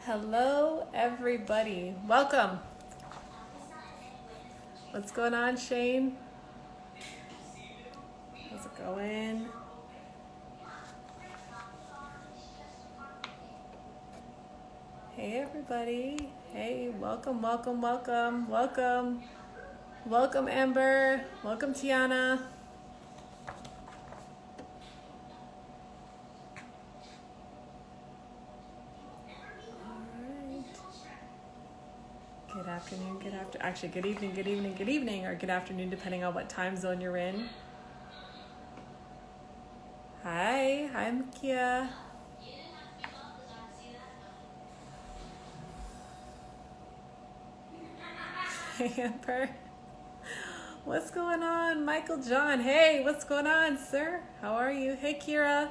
Hello, everybody. Welcome. What's going on, Shane? How's it going? Hey, everybody. Hey, welcome, welcome, welcome, welcome. Welcome, Amber. Welcome, Tiana. Good afternoon, actually, good evening, or good afternoon, depending on what time zone you're in. Hi, I'm Kia. Hey, Amber. What's going on, Michael John? Hey, what's going on, sir? How are you? Hey, Kira.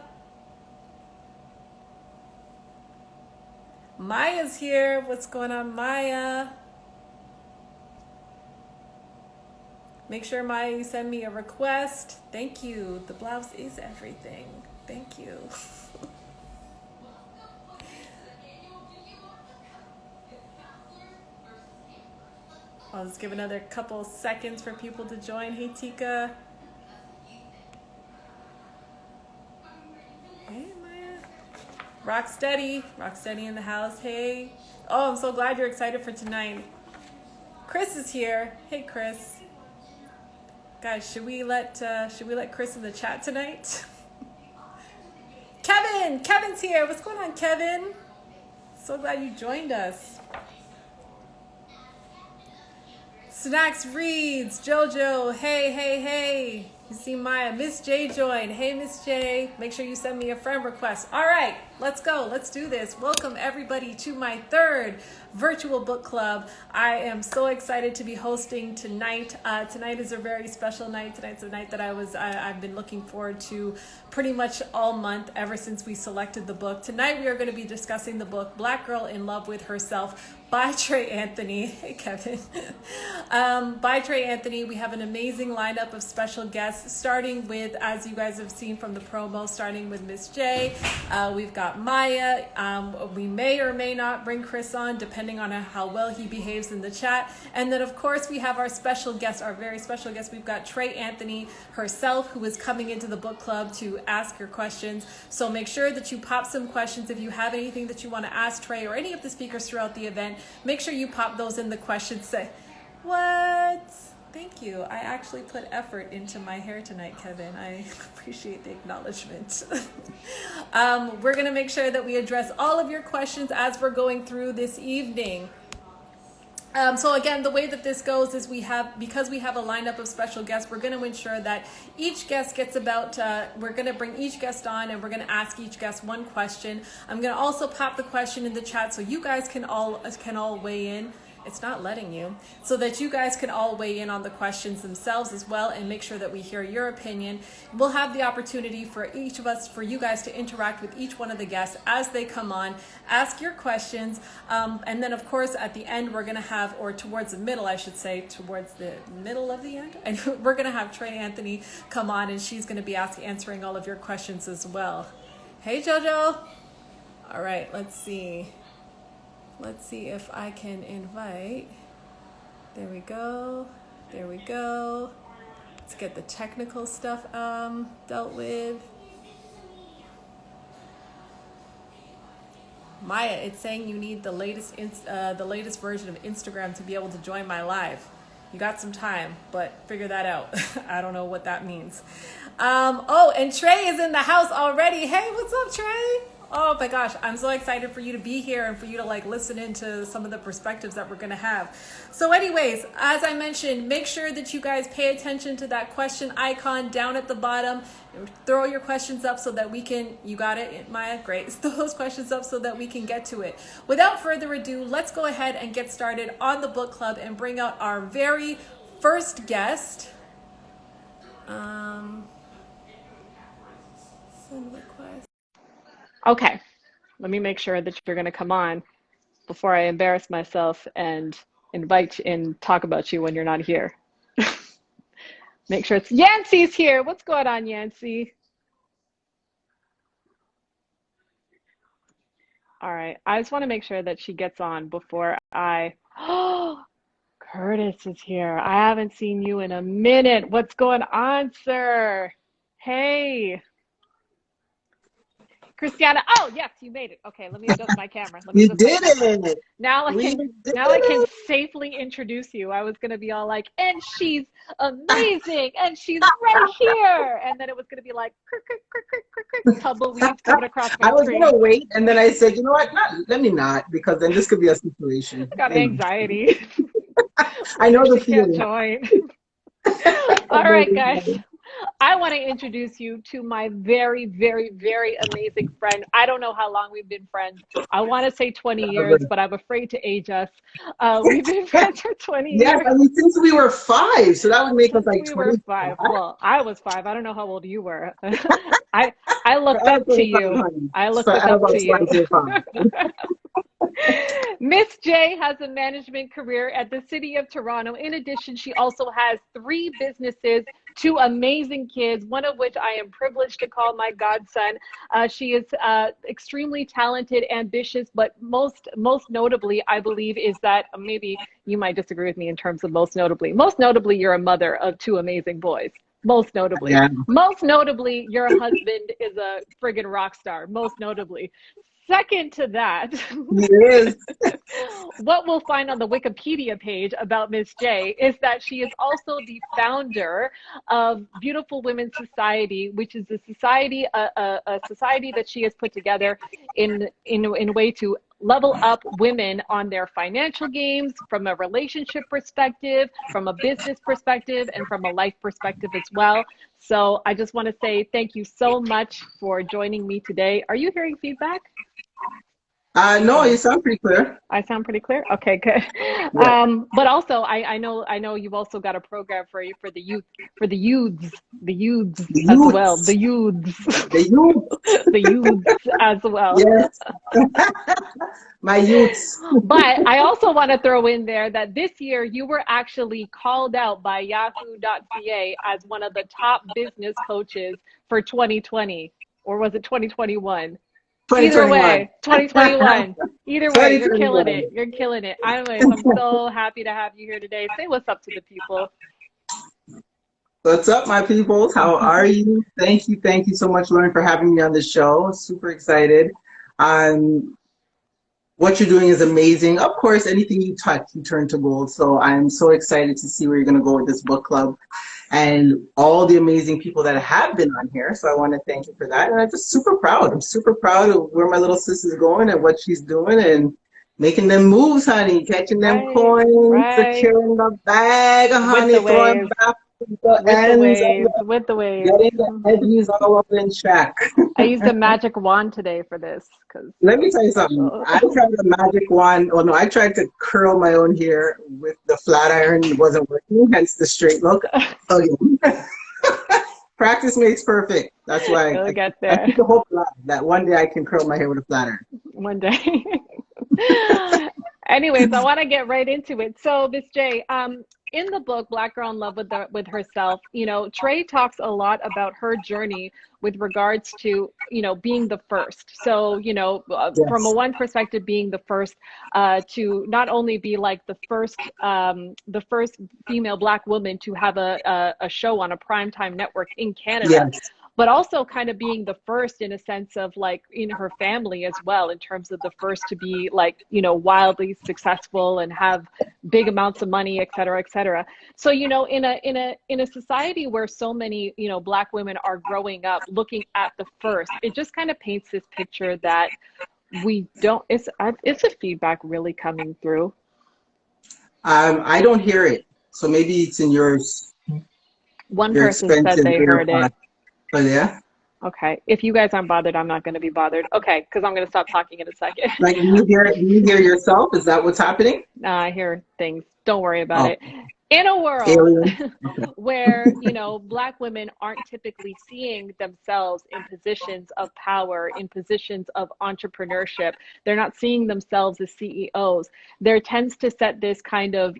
Maya's here. What's going on, Maya? Make sure, Maya, you send me a request. Thank you. The blouse is everything. Thank you. I'll just give another couple seconds for people to join. Hey, Tika. Hey, Maya. Rocksteady in the house. Hey. Oh, I'm so glad you're excited for tonight. Chris is here. Hey, Chris. Guys, should we let Chris in the chat tonight? Kevin's here. What's going on, Kevin? So glad you joined us. Snacks Reads, Jojo. Hey. You see Maya. Miss J joined. Hey, Miss J. Make sure you send me a friend request. All right, let's go. Let's do this. Welcome, everybody, to my third virtual book club. I am so excited to be hosting tonight. Tonight is a very special night. Tonight's a night that I've been looking forward to pretty much all month, ever since we selected the book. Tonight, we are going to be discussing the book Black Girl in Love with Herself by Trey Anthony. Hey, Kevin. By Trey Anthony. We have an amazing lineup of special guests, starting with, as you guys have seen from the promo, starting with Miss J. We've got Maya. We may or may not bring Chris on, depending on how well he behaves in the chat. And then, of course, we have our special guest, our very special guest. We've got Trey Anthony herself, who is coming into the book club to ask your questions. So make sure that you pop some questions. If you have anything that you want to ask Trey or any of the speakers throughout the event, make sure you pop those in the questions. Say, what? Thank you. I actually put effort into my hair tonight, Kevin. I appreciate the acknowledgement. We're going to make sure that we address all of your questions as we're going through this evening. So again, the way that this goes is because we have a lineup of special guests, we're going to ensure that each guest gets we're going to bring each guest on and we're going to ask each guest one question. I'm going to also pop the question in the chat so you guys can all weigh in. It's not letting you, so that you guys can all weigh in on the questions themselves as well and make sure that we hear your opinion. We'll have the opportunity for you guys to interact with each one of the guests as they come on, ask your questions, and then of course at the end we're going to have, or towards the middle I should say, towards the middle of the end, and we're going to have Trey Anthony come on and she's going to be answering all of your questions as well. Hey, Jojo. All right, let's see if I can invite. There we go. Let's get the technical stuff dealt with. Maya, it's saying you need the latest version of Instagram to be able to join my live. You got some time, but figure that out. I don't know what that means. And Trey is in the house already. Hey, what's up, Trey? Oh my gosh, I'm so excited for you to be here and for you to listen into some of the perspectives that we're going to have. So anyways, as I mentioned, make sure that you guys pay attention to that question icon down at the bottom. Throw your questions up so that we can, you got it, Maya? Great. Throw those questions up so that we can get to it. Without further ado, let's go ahead and get started on the book club and bring out our very first guest. Send request. Okay, let me make sure that you're going to come on before I embarrass myself and invite you and talk about you when you're not here. Make sure it's Yancey's here. What's going on, Yancey? All right. I just want to make sure that she gets on before I. Oh, Curtis is here. I haven't seen you in a minute. What's going on, sir? Hey, Christiana. Oh, yes, you made it. Okay, let me adjust my camera. Let me You adjust my did camera. it. Now I We can did now I can it. safely introduce you. I was gonna be all like, and she's amazing, and she's right here, and then it was gonna be like, crick, crick, crick, crick, crick, crick, tumbleweeds coming across my I was screen. gonna wait, and then I said, you know what? Let me not, because then this could be a situation. I got anxiety. I What know if the she can't feeling. join? I All know right, the guys. feeling. I want to introduce you to my very, very, very amazing friend. I don't know how long we've been friends. I want to say 20 years, but I'm afraid to age us. We've been friends for 20 Yes, years I mean since we were 5, so that would make us since like we were 25. 5. Well, I was 5. I don't know how old you were. I I For looked us, up to 25, you. honey. I So looked at up about to you. 25. Miss J has a management career at the City of Toronto. In addition, she also has 3 businesses, 2 amazing kids, one of which I am privileged to call my godson. She is extremely talented, ambitious, but most notably, I believe, is that maybe you might disagree with me in terms of most notably. Most notably, you're a mother of 2 amazing boys. Most notably. Yeah, Most notably, your husband is a friggin' rock star. Most notably. Second to that, he is. what we'll find on the Wikipedia page about Miss J is that she is also the founder of Beautiful Women's Society, which is a society that she has put together in a way to level up women on their financial games from a relationship perspective, from a business perspective, and from a life perspective as well. So I just want to say thank you so much for joining me today. Are you hearing feedback? No, you sound pretty clear. I sound pretty clear. Okay, good. Yeah. But also, I know you've also got a program for the youth, for the youths The as well, the youths. youths, The youths. the youths as well. Yes. My youths. But I also want to throw in there that this year you were actually called out by Yahoo.ca as one of the top business coaches for 2020, or was it 2021? Either 2021. way, 2021. Either way, you're killing 2021. it. You're killing it. Anyways, I'm so happy to have you here today. Say what's up to the people. What's up, my peoples? How are you? Thank you so much, Lauren, for having me on the show. Super excited. Um, what you're doing is amazing. Of course, anything you touch, you turn to gold. So I'm so excited to see where you're going to go with this book club and all the amazing people that have been on here. So I want to thank you for that. And I'm just super proud. I'm super proud of where my little sis is going and what she's doing and making them moves, honey, catching them Right, coins, right. securing the bag, With the honey, throwing waves, back the with the ends, waves, with the waves. getting the edges all up in check. I used a magic wand today for this because Let me I'm tell you something. special. I tried a magic wand. Well, no, I tried to curl my own hair with the flat iron. It wasn't working, hence the straight look. Again. Practice makes perfect. That's why You'll get I there keep the hope alive that one day I can curl my hair with a flat iron. one day. Anyways, I want to get right into it. So, Miss J, in the book Black Girl in Love with Herself, Trey talks a lot about her journey with regards to, being the first. So, from a Yes. one perspective, being the first to not only be like the first female Black woman to have a show on a primetime network in Canada, Yes. but also kind of being the first in a sense of like in her family as well, in terms of the first to be like, wildly successful and have big amounts of money, et cetera, et cetera. So, in a society where so many, Black women are growing up looking at the first, it just kind of paints this picture that we don't, it's a feedback really coming through. I don't hear it. So maybe it's in One your person said expensive they heard AirPod. it. But yeah. Okay. If you guys aren't bothered, I'm not going to be bothered. Okay. Because I'm going to stop talking in a second. Like do you hear yourself? Is that what's happening? I hear things. Don't worry about Oh, it. In a world Alien? Okay. where, Black women aren't typically seeing themselves in positions of power, in positions of entrepreneurship, they're not seeing themselves as CEOs. There tends to set this kind of,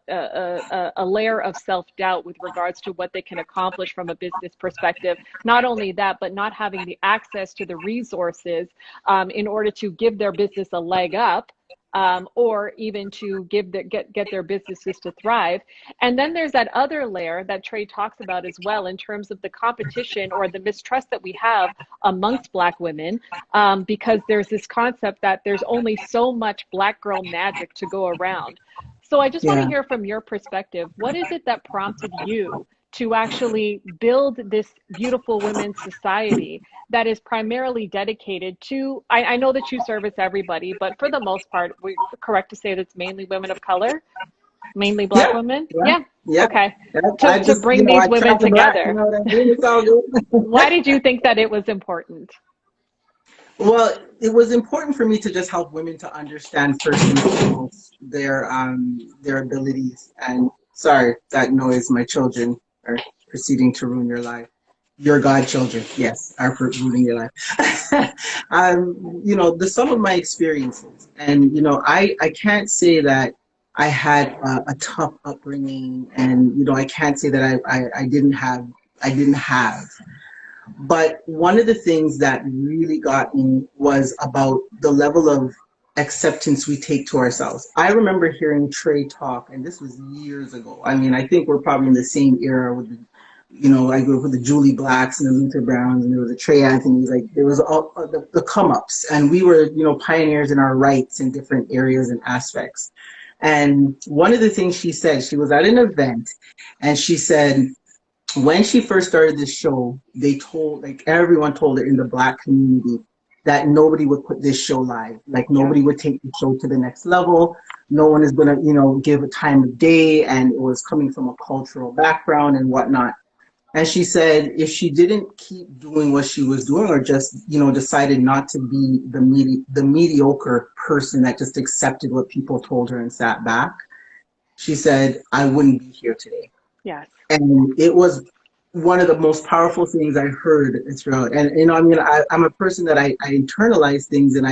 a layer of self-doubt with regards to what they can accomplish from a business perspective. Not only that, but not having the access to the resources in order to give their business a leg up, or even to get their businesses to thrive. And then there's that other layer that Trey talks about as well, in terms of the competition or the mistrust that we have amongst Black women, because there's this concept that there's only so much Black girl magic to go around. So I just want to Yeah. hear from your perspective, what is it that prompted you to actually build this beautiful women's society that is primarily dedicated to, I know that you service everybody, but for the most part, we're correct to say that it's mainly women of color, mainly Black Yeah. women? Yeah. Yeah. Yeah. Okay. I To just, you bring know, these I women travel black, you together. know what I mean? It's all good. Why did you think that it was important? Well, it was important for me to just help women to understand first and foremost their abilities. And sorry, that noise, my children are proceeding to ruin your life. Your godchildren, yes, are ruining your life. The sum of my experiences, and I can't say that I had a tough upbringing, and I can't say that I didn't have. But one of the things that really got me was about the level of acceptance we take to ourselves. I remember hearing Trey talk, and this was years ago. I mean, I think we're probably in the same era with I grew up with the Julie Blacks and the Luther Browns, and there was the Trey Anthony's. Like, there was all the come ups, and we were, pioneers in our rights in different areas and aspects. And one of the things she was at an event, and she said, when she first started this show, they told, like, everyone told her in the Black community that nobody would put this show live. Like, Yeah. nobody would take the show to the next level. No one is going to, give a time of day. And it was coming from a cultural background and whatnot. And she said if she didn't keep doing what she was doing, or just, decided not to be the mediocre person that just accepted what people told her and sat back, she said, I wouldn't be here today. Yes. And it was one of the most powerful things I heard throughout. And I'm a person that I internalize things, and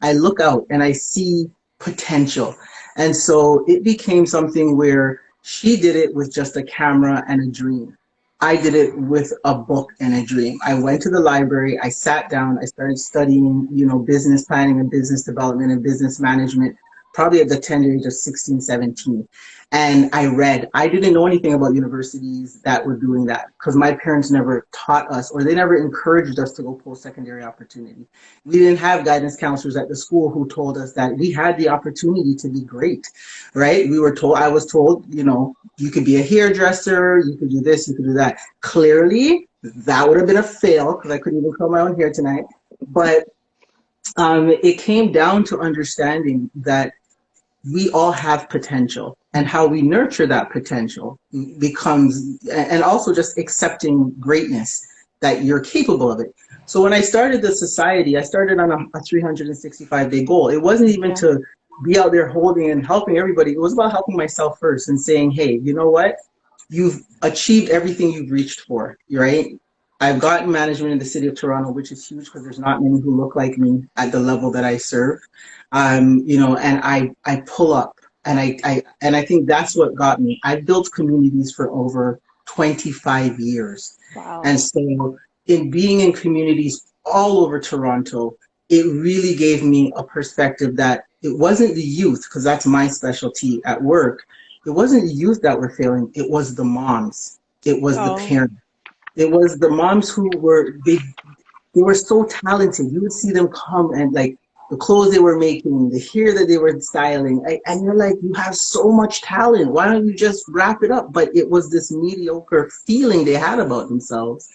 I look out and I see potential. And so it became something where she did it with just a camera and a dream. I did it with a book and a dream. I went to the library, I sat down, I started studying, business planning and business development and business management, probably at the tender age of 16, 17. And I read. I didn't know anything about universities that were doing that, because my parents never taught us, or they never encouraged us to go post-secondary opportunity. We didn't have guidance counselors at the school who told us that we had the opportunity to be great, right? I was told, you could be a hairdresser, you could do this, you could do that. Clearly, that would have been a fail, because I couldn't even comb my own hair tonight. But it came down to understanding that we all have potential, and how we nurture that potential becomes, and also just accepting greatness, that you're capable of it. So when I started the society, I started on a 365-day goal. It wasn't even to be out there holding and helping everybody. It was about helping myself first and saying, hey, you know what? You've achieved everything you've reached for, right? I've gotten management in the city of Toronto, which is huge, because there's not many who look like me at the level that I serve. And I pull up, and I think that's what got me. I've built communities for over 25 years. Wow. And so in being in communities all over Toronto, it really gave me a perspective that it wasn't the youth, because that's my specialty at work. It wasn't the youth that were failing. It was the moms. It was the Oh. parents. It was the moms who they were so talented. You would see them come, and like the clothes they were making, the hair that they were styling, and you're like, you have so much talent. Why don't you just wrap it up? But it was this mediocre feeling they had about themselves,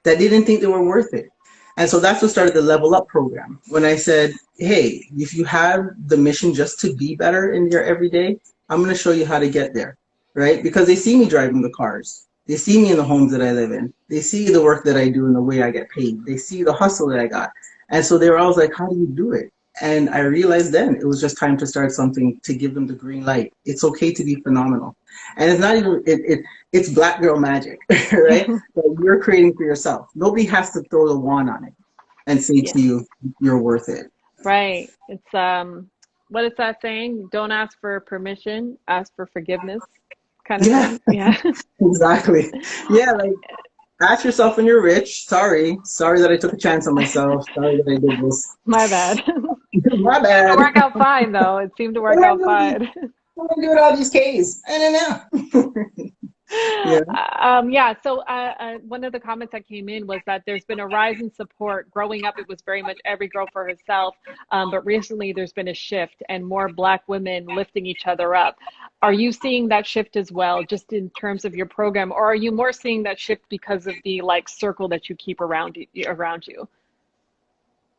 that they didn't think they were worth it. And so that's what started the Level Up program. When I said, hey, if you have the mission just to be better in your everyday, I'm going to show you how to get there, right? Because they see me driving the cars. They see me in the homes that I live in. They see the work that I do and the way I get paid. They see the hustle that I got. And so they were always like, how do you do it? And I realized then it was just time to start something to give them the green light. It's okay to be phenomenal. And it's not even, it's black girl magic, right? That you're creating for yourself. Nobody has to throw the wand on it and say Yeah. to you, you're worth it. Right. It's what is that saying? Don't ask for permission, ask for forgiveness kind of Yeah, thing. Yeah. exactly. Yeah, like ask yourself when you're rich. Sorry that I took a chance on myself. Sorry that I did this. My bad. My Seemed to bad. work out fine though. It seemed to work out fine. What am I doing all these K's? I don't know. Yeah. Yeah, so one of the comments that came in was that there's been a rise in support. Growing up, it was very much every girl for herself, but recently there's been a shift and more Black women lifting each other up. Are you seeing that shift as well, just in terms of your program, or are you more seeing that shift because of the like circle that you keep around you?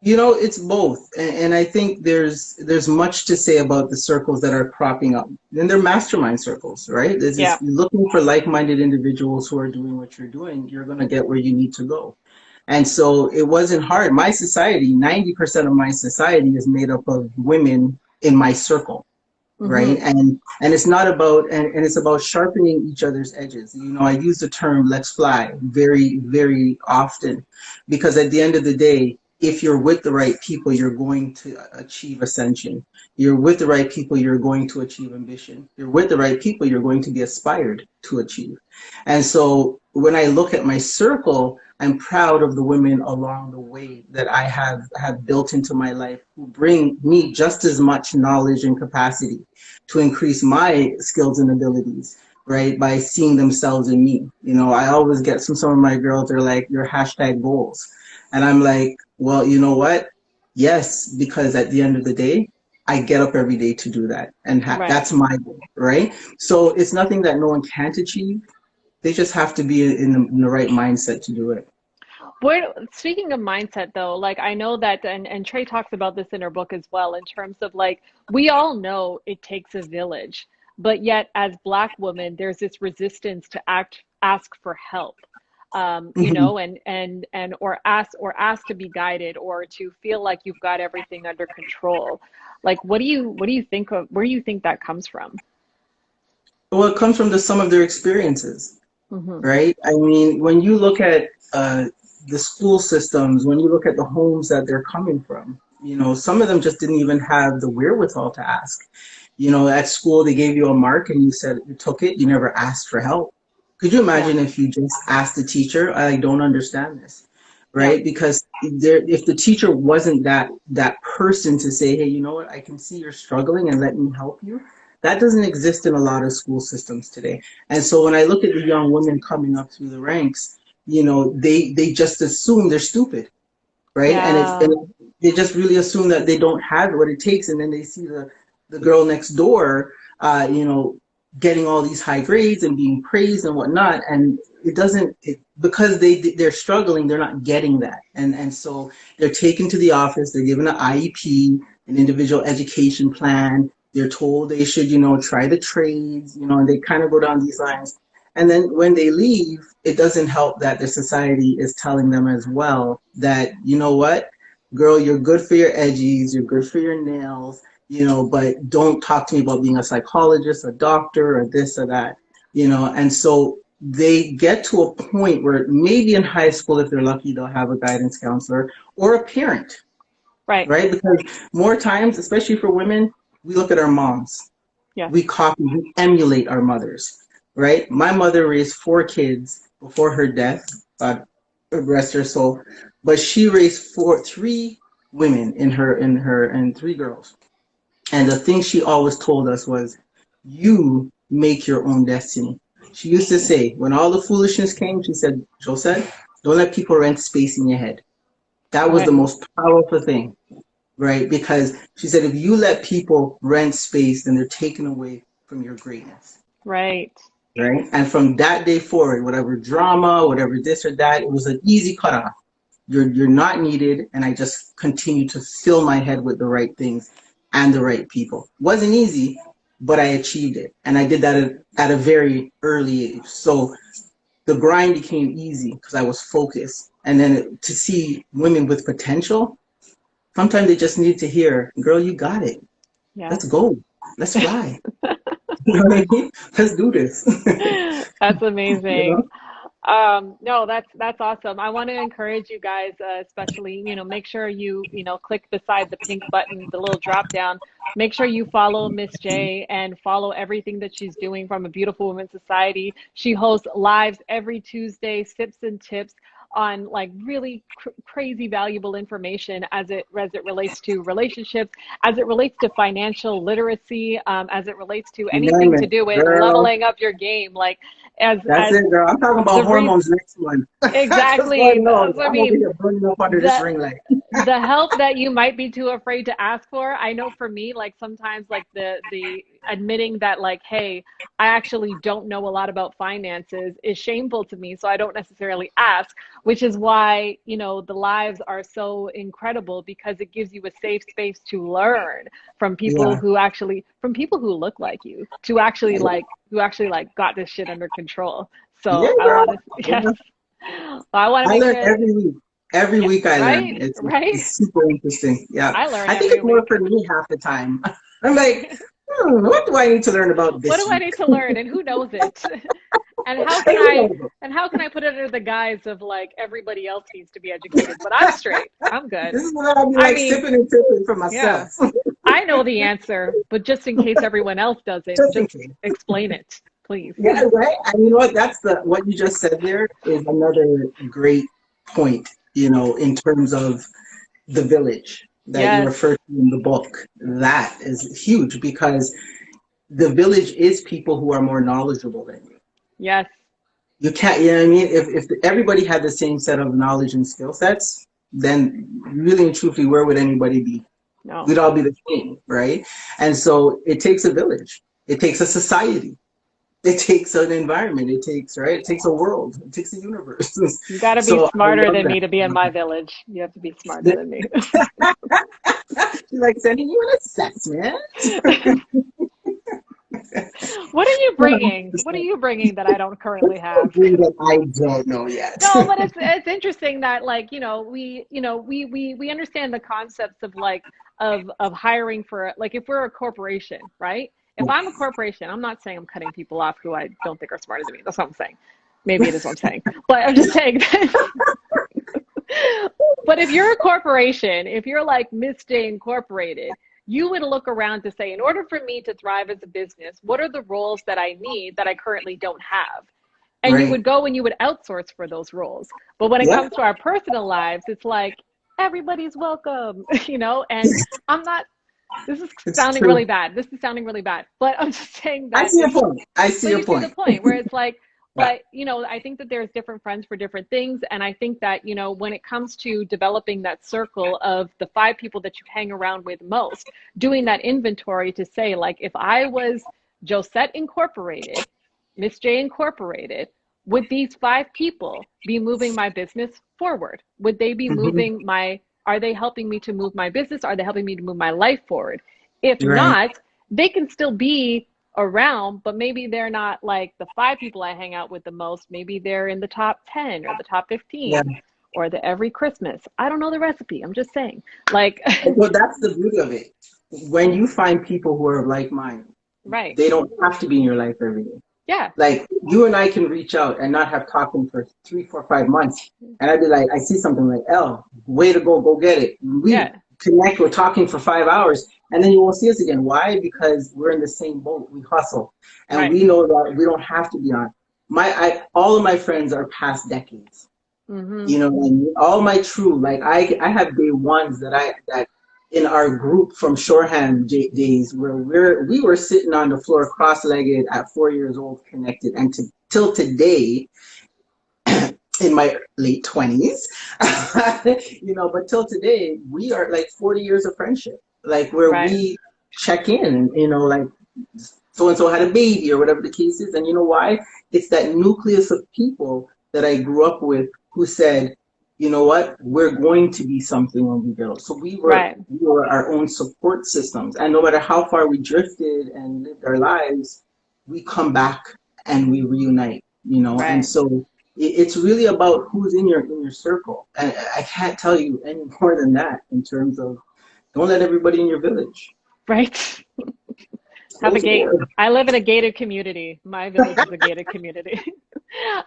You know, it's both, and I think there's much to say about the circles that are cropping up. And they're mastermind circles, right? This is Yeah, looking for like-minded individuals who are doing what you're doing. You're going to get where you need to go. And so it wasn't hard. My society, 90% of my society is made up of women in my circle, right? hmm, And it's not about, and it's about sharpening each other's edges. You know, I use the term let's fly very, very often, because at the end of the day, if you're with the right people, you're going to achieve ascension. You're with the right people, you're going to achieve ambition. You're with the right people, you're going to be aspired to achieve. And so when I look at my circle, I'm proud of the women along the way that I have built into my life, who bring me just as much knowledge and capacity to increase my skills and abilities, right? By seeing themselves in me. You know, I always get some of my girls, they're like, your hashtag goals. And I'm like, well, you know what? Yes, because at the end of the day, I get up every day to do that. And right. that's my goal, right? So it's nothing that no one can't achieve. They just have to be in the right mindset to do it. Where, speaking of mindset though, like I know that, and Trey talks about this in her book as well, in terms of like, we all know it takes a village, but yet as Black women, there's this resistance to ask for help, you Mhm. know, and or ask to be guided or to feel like you've got everything under control. Like, what do you think of, where do you think that comes from? Well, it comes from the sum of their experiences, Hmm. right? I mean, when you look at the school systems, when you look at the homes that they're coming from, you know, some of them just didn't even have the wherewithal to ask. You know, at school, they gave you a mark and you said you took it, you never asked for help. Could you Yeah, imagine if you just asked the teacher, I don't understand this, yeah, right? Because if the teacher wasn't that person to say, hey, you know what, I can see you're struggling and let me help you, that doesn't exist in a lot of school systems today. And so when I look at the young women coming up through the ranks, you know, they just assume they're stupid, right? yeah, And they just really assume that they don't have what it takes, and then they see the girl next door, you know, getting all these high grades and being praised and whatnot, and it doesn't because they're struggling, they're not getting that, and so they're taken to the office, they're given an IEP, an individual education plan. They're told they should, you know, try the trades, you know, and they kind of go down these lines. And then when they leave, it doesn't help that the society is telling them as well that, you know what, girl, you're good for your edgies, you're good for your nails, you know, but don't talk to me about being a psychologist, a doctor, or this or that, you know. And so they get to a point where maybe in high school, if they're lucky, they'll have a guidance counselor or a parent, right. right? Because more times, especially for women, we look at our moms, Yes. we copy, we emulate our mothers, right? My mother raised 4 kids before her death, God rest her soul, but she raised three women and 3 girls. And the thing she always told us was, you make your own destiny. She used to say, when all the foolishness came, she said, Josette, don't let people rent space in your head. That was the Right. most powerful thing, right? Because she said, if you let people rent space, then they're taken away from your greatness, Right. right? And from that day forward, whatever drama, whatever this or that, it was an easy cutoff. You're not needed, and I just continue to fill my head with the right things and the right people. Wasn't easy, but I achieved it, and I did that at a very early age. So the grind became easy because I was focused, and then to see women with potential, sometimes they just need to hear, girl, you got it. Yeah. Let's go. Let's fly. You know what I mean? Let's do this. That's You amazing. know? No, that's awesome. I want to encourage you guys, especially, make sure you click beside the pink button, the little drop down. Make sure you follow Miss J and follow everything that she's doing from a Beautiful Women Society. She hosts lives every Tuesday, sips and tips on like really crazy valuable information as it relates to relationships, as it relates to financial literacy, as it relates to anything Name to it, do with girl. leveling up your game. Like That's as it, girl. I'm talking about the re hormones next one. Because exactly Lord that's knows, what I I'm over mean. here burning up under this The ring light. the help that you might be too afraid to ask for. I know for me, like sometimes like the admitting that like, hey, I actually don't know a lot about finances is shameful to me. So I don't necessarily ask, which is why, the lives are so incredible because it gives you a safe space to learn Yeah. from people who look like you, to actually like who actually like got this shit under control. Yeah, So I girl. want to, yes, Yeah. I want to I make learn sure, every week. Every yeah, week I learn. right, It's right. it's super interesting. Yeah. I learn I think every it's more week. for me half the time. I'm like, what do I need to learn about What this do I week? need to learn and who knows it? And how And can who I knows? and how can I put it under the guise of like everybody else needs to be educated, but I'm straight. I'm good. This is what I'll be I like mean, sipping and tipping for yeah. myself. I know the answer, but just in case everyone else doesn't, Just in just case. explain it, please. Yeah, right. And you know what? What you just said there is another great point, in terms of the village that you Yes. refer to in the book. That is huge because the village is people who are more knowledgeable than you. Yes. You can't, you know what I mean? If everybody had the same set of knowledge and skill sets, then really and truthfully, where would anybody be? No. We'd all be the same, right? And so it takes a village. It takes a society. It takes an environment. It takes a world. It takes a universe. You got to be So I smarter love than that. me to be in my village. You have to be smarter than me. She's like sending you an assessment. What are you bringing? What are you bringing that I don't currently have? That I don't know yet. No, but it's interesting that like, we understand the concepts of like of hiring for like if we're a corporation, right? If I'm a corporation, I'm not saying I'm cutting people off who I don't think are smarter than me. That's what I'm saying. Maybe it is what I'm saying. But I'm just saying that but if you're a corporation, if you're like Miss J Incorporated, you would look around to say, in order for me to thrive as a business, what are the roles that I need that I currently don't have? And you Right. would go and you would outsource for those roles. But when it Yeah. comes to our personal lives, it's like everybody's welcome, and I'm not, this is It's sounding really true. bad. This is sounding really bad. But I'm just saying I that see your it's, point. I see but your you see the point. point where it's like, Yeah. but I think that there's different friends for different things. And I think that, when it comes to developing that circle of the 5 people that you hang around with most, doing that inventory to say, like, if I was Josette Incorporated, Miss J Incorporated, would these 5 people be moving my business forward? Would they be Hmm. moving are they helping me to move my business? Are they helping me to move my life forward? If Right. not, they can still be around, but maybe they're not like the 5 people I hang out with the most. Maybe they're in the top 10 or the top Yeah. 15 or the every Christmas. I don't know the recipe. I'm just saying. Like, Well, that's the beauty of it. When you find people who are of like mind, right. they don't have to be in your life every day. Yeah. Like you and I can reach out and not have talking for 3, 4, 5 months. And I'd be like, I see something like, L, way to go get it. We Yeah. connect, we're talking for 5 hours, and then you won't see us again. Why? Because we're in the same boat. We hustle. And Right. we know that we don't have to be on. All of my friends are past decades. Mm-hmm. You know what I mean? All my true, like I have day ones that in our group from shorthand days where we were sitting on the floor cross-legged at 4 years old connected, and till today in my late 20s, but till today we are like 40 years of friendship, like where Right. we check in, like so and so had a baby or whatever the case is. And you know why? It's that nucleus of people that I grew up with who said, you know what, we're going to be something when we grow. So Right. we were our own support systems. And no matter how far we drifted and lived our lives, we come back and we reunite, and Right. so it's really about who's in your circle. And I can't tell you any more than that in terms of Don't let everybody in your village. Right. Have a Those gate. words. I live in a gated community. My village is a gated community.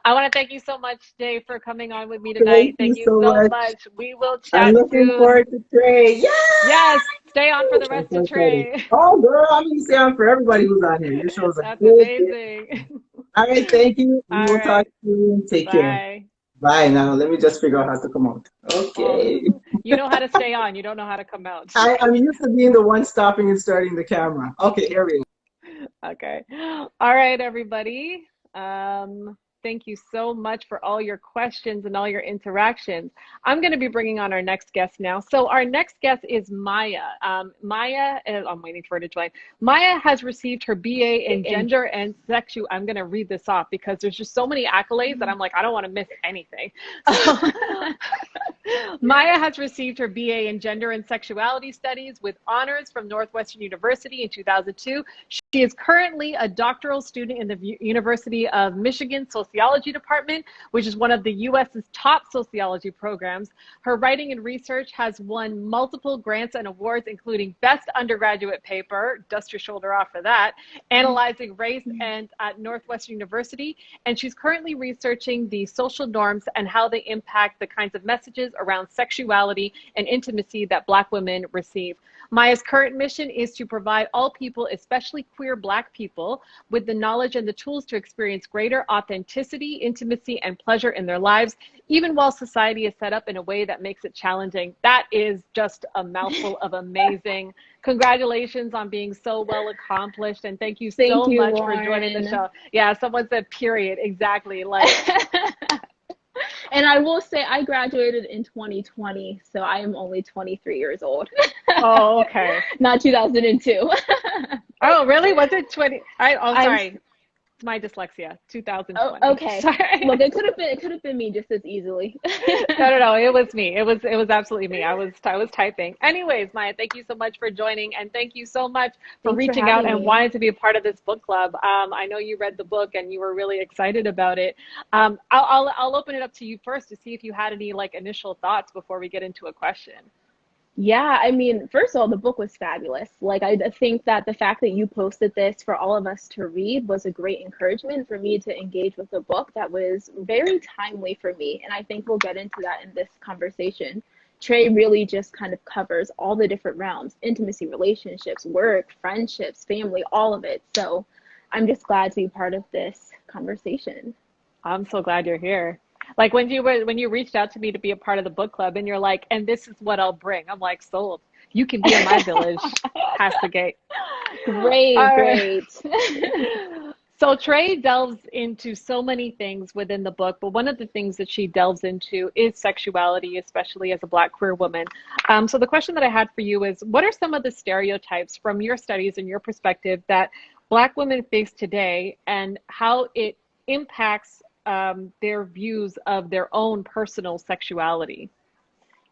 I want to thank you so much, Jay, for coming on with me tonight. Thank you Thank you so so much. much. We will I'm chat looking soon. forward to Trey. Yeah! Yes, stay on for the I'm rest so of excited. Trey. Oh, girl, I'm going to stay on for everybody who's on here. Your show's a That's big hit. amazing. All right, thank you. We All will talk right. soon. Take care. Bye. Bye now. Let me just figure out how to come out. Oh, Okay. you know how to stay on. You don't know how to come out. I'm used to being the one stopping and starting the camera. Okay, here we go. Okay. All right, everybody. Thank you so much for all your questions and all your interactions. I'm going to be bringing on our next guest now. So our next guest is Maya. I'm waiting for her to join. Maya has received her BA in gender and sexual. I'm going to read this off because there's just so many accolades that I'm like, I don't want to miss anything. So, Maya has received her BA in Gender and Sexuality Studies with honors from Northwestern University in 2002. She is currently a doctoral student in the University of Michigan Sociology Department, which is one of the US's top sociology programs. Her writing and research has won multiple grants and awards, including Best Undergraduate Paper, dust your shoulder off for that, Analyzing Race and at Northwestern University. And she's currently researching the social norms and how they impact the kinds of messages around sexuality and intimacy that Black women receive. Maya's current mission is to provide all people, especially queer Black people, with the knowledge and the tools to experience greater authenticity, intimacy, and pleasure in their lives, even while society is set up in a way that makes it challenging. That is just a mouthful of amazing. Congratulations on being so well accomplished, and thank you Thank so you, much for joining the Lauren. show. Yeah, someone said period. Exactly. Like, And I will say I graduated in 2020, so I am only 23 years old. oh, okay. Not 2002. Oh, really? Was it 20? I'm Sorry. It's my dyslexia. 2020. okay. Sorry. Look, it could have been me just as easily. No. It was me. It was absolutely me. I was typing. Anyways, Maya, thank you so much for joining, and thank you so much for Thanks for reaching out having and me. wanting to be a part of this book club. I know you read the book and you were really excited about it. I'll open it up to you first to see if you had any like initial thoughts before we get into a question. Yeah, I mean, first of all, the book was fabulous. Like, I think that the fact that you posted this for all of us to read was a great encouragement for me to engage with the book that was very timely for me. And I think we'll get into that in this conversation. Trey really just kind of covers all the different realms: intimacy, relationships, work, friendships, family, all of it. So I'm just glad to be part of this conversation. I'm so glad you're here. Like when you reached out to me to be a part of the book club and you're like, and this is what I'll bring. I'm like, sold. You can be in my village. Past the gate. Great, All right. great. So Trey delves into so many things within the book, but one of the things that she delves into is sexuality, especially as a Black queer woman. So the question that I had for you is, what are some of the stereotypes from your studies and your perspective that Black women face today, and how it impacts their views of their own personal sexuality?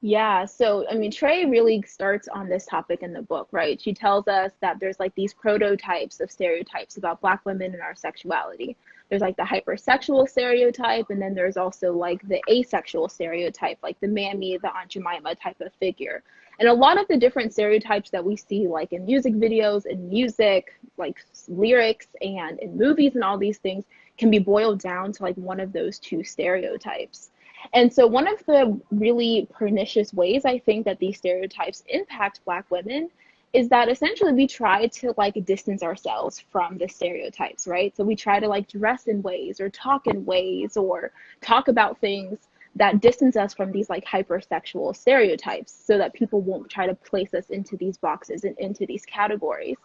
Yeah, so I mean, Trey really starts on this topic in the book, right? She tells us that there's like these prototypes of stereotypes about Black women and our sexuality. There's like the hypersexual stereotype, and then there's also like the asexual stereotype, like the mammy, the Aunt Jemima type of figure. And a lot of the different stereotypes that we see, like in music videos and music, like lyrics and in movies and all these things, can be boiled down to like one of those two stereotypes. And so one of the really pernicious ways I think that these stereotypes impact Black women is that essentially we try to like distance ourselves from the stereotypes, right? So we try to like dress in ways or talk in ways or talk about things that distance us from these like hypersexual stereotypes so that people won't try to place us into these boxes and into these categories.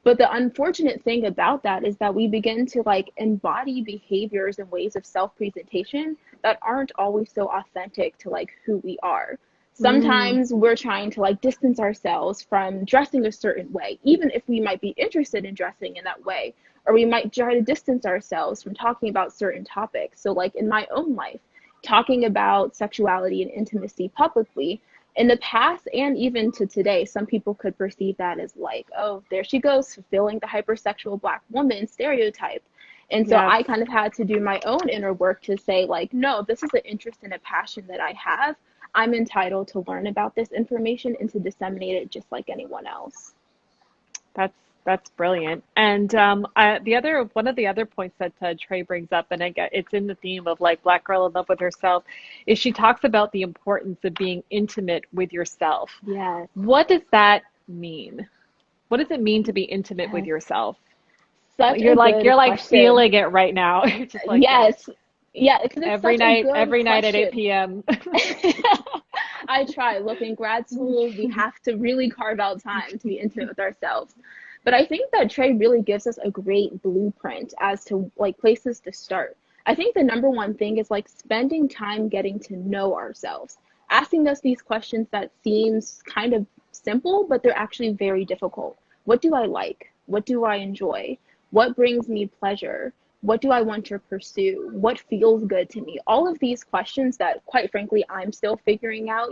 But the unfortunate thing about that is that we begin to like embody behaviors and ways of self-presentation that aren't always so authentic to like who we are. Mm, Sometimes we're trying to like distance ourselves from dressing a certain way, even if we might be interested in dressing in that way, or we might try to distance ourselves from talking about certain topics. So like in my own life, talking about sexuality and intimacy publicly in the past and even to today, some people could perceive that as like, oh, there she goes, fulfilling the hypersexual Black woman stereotype. And so yes. I kind of had to do my own inner work to say, like, no, this is an interest and a passion that I have. I'm entitled to learn about this information and to disseminate it just like anyone else. That's brilliant. And the other one of the other points that Trey brings up, and I get it's in the theme of like Black girl in love with herself, is she talks about the importance of being intimate with yourself. Yes. What does that mean? What does it mean to be intimate with Yes. yourself? Such You're a like good question. feeling it right now. You're just like, yes, Yes. Yeah, because it's such a good every night at question. 8 p.m. I try. Look, in grad school, we have to really carve out time to be intimate with ourselves. But I think that Trey really gives us a great blueprint as to like places to start. I think the number one thing is like spending time getting to know ourselves, asking us these questions that seems kind of simple, but they're actually very difficult. What do I like? What do I enjoy? What brings me pleasure? What do I want to pursue? What feels good to me? All of these questions that, quite frankly, I'm still figuring out,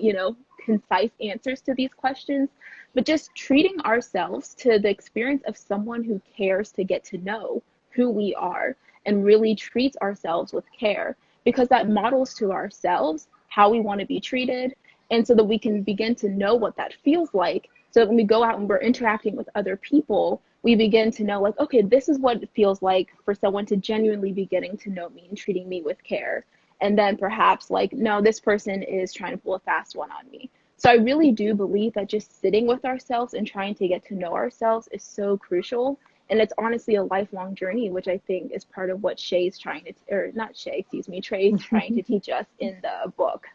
concise answers to these questions, but just treating ourselves to the experience of someone who cares to get to know who we are and really treats ourselves with care, because that models to ourselves how we want to be treated. And so that we can begin to know what that feels like. So that when we go out and we're interacting with other people, we begin to know like, okay, this is what it feels like for someone to genuinely be getting to know me and treating me with care. And then perhaps like, no, this person is trying to pull a fast one on me. So I really do believe that just sitting with ourselves and trying to get to know ourselves is so crucial. And it's honestly a lifelong journey, which I think is part of what Shay's trying to, or not Shay, excuse me, Trey's trying to teach us in the book.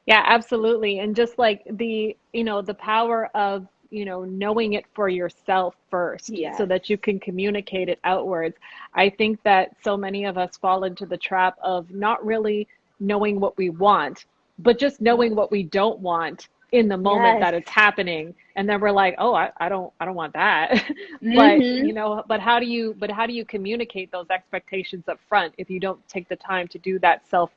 Yeah, absolutely. And just like the power of, knowing it for yourself first so Yes. that you can communicate it outwards. I think that so many of us fall into the trap of not really knowing what we want, but just knowing what we don't want in the moment Yes. that it's happening. And then we're like, oh, I don't want that. But, Mm-hmm. but how do you communicate those expectations up front if you don't take the time to do that self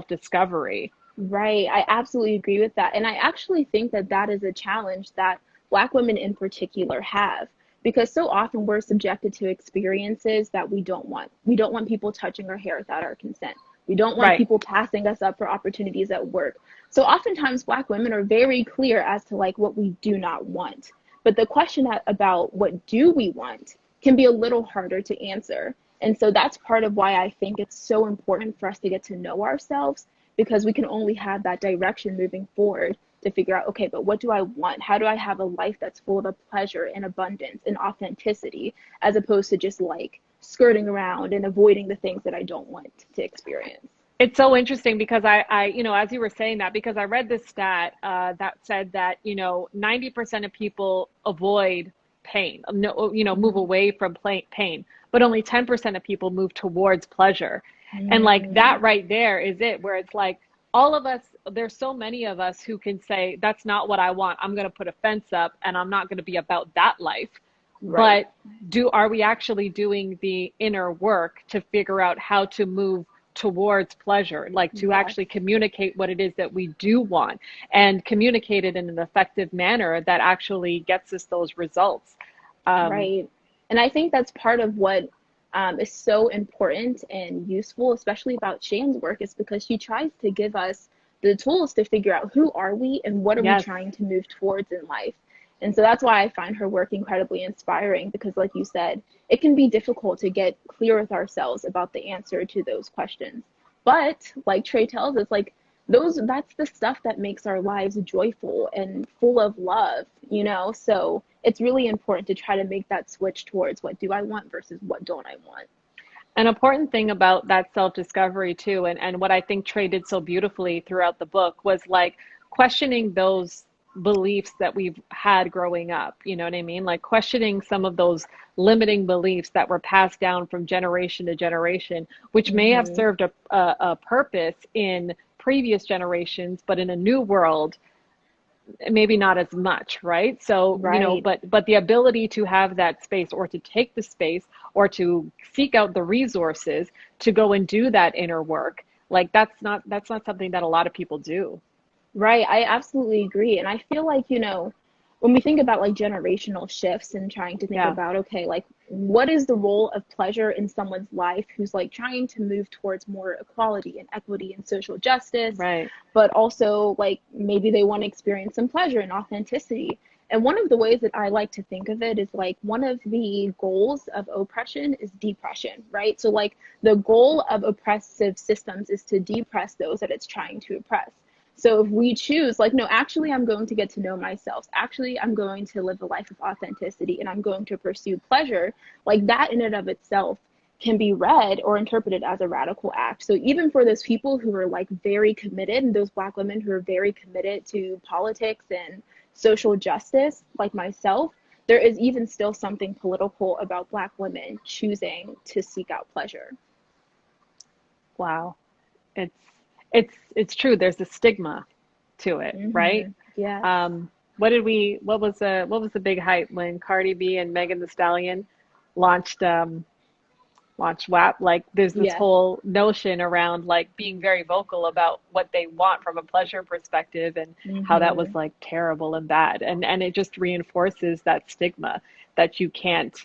discovery? Right. I absolutely agree with that. And I actually think that that is a challenge that Black women in particular have, because so often we're subjected to experiences that we don't want. We don't want people touching our hair without our consent. We don't want Right. people passing us up for opportunities at work. So oftentimes Black women are very clear as to like what we do not want. But the question about what do we want can be a little harder to answer. And so that's part of why I think it's so important for us to get to know ourselves, because we can only have that direction moving forward to figure out, okay, but what do I want? How do I have a life that's full of pleasure and abundance and authenticity, as opposed to just like skirting around and avoiding the things that I don't want to experience? It's so interesting because as you were saying that, because I read this stat that said that, 90% of people avoid pain, no, move away from pain, but only 10% of people move towards pleasure. And like Mm, that right there is it, where it's like all of us, there's so many of us who can say, that's not what I want. I'm going to put a fence up and I'm not going to be about that life. right. But are we actually doing the inner work to figure out how to move towards pleasure, like to Yes. actually communicate what it is that we do want and communicate it in an effective manner that actually gets us those results? Um, Right. And I think that's part of what is so important and useful, especially about Shane's work, is because she tries to give us the tools to figure out who are we and what are we yes. trying to move towards in life. And so that's why I find her work incredibly inspiring, because, like you said, it can be difficult to get clear with ourselves about the answer to those questions. But like Trey tells us, like that's the stuff that makes our lives joyful and full of love. So it's really important to try to make that switch towards what do I want versus what don't I want. An important thing about that self-discovery too, and what I think Trey did so beautifully throughout the book was like questioning those beliefs that we've had growing up. You know what I mean? Like questioning some of those limiting beliefs that were passed down from generation to generation, which may have Hmm. served a purpose in previous generations, but in a new world maybe not as much, right? So, Right. but the ability to have that space, or to take the space, or to seek out the resources to go and do that inner work, like that's not something that a lot of people do. Right. I absolutely agree. And I feel like, when we think about like generational shifts and trying to think Yeah. about, okay, like what is the role of pleasure in someone's life who's like trying to move towards more equality and equity and social justice, Right. but also like maybe they want to experience some pleasure and authenticity. And one of the ways that I like to think of it is like one of the goals of oppression is depression, right? So like the goal of oppressive systems is to depress those that it's trying to oppress. So if we choose, like, no, actually, I'm going to get to know myself. Actually, I'm going to live a life of authenticity and I'm going to pursue pleasure, like that in and of itself can be read or interpreted as a radical act. So even for those people who are like very committed, and those Black women who are very committed to politics and social justice, like myself, there is even still something political about Black women choosing to seek out pleasure. Wow. It's it's true. There's a stigma to it, right? Yeah. What was the big hype when Cardi B and Megan Thee Stallion launched WAP? Like there's this Yeah. whole notion around like being very vocal about what they want from a pleasure perspective and how that was like terrible and bad. And it just reinforces that stigma that you can't,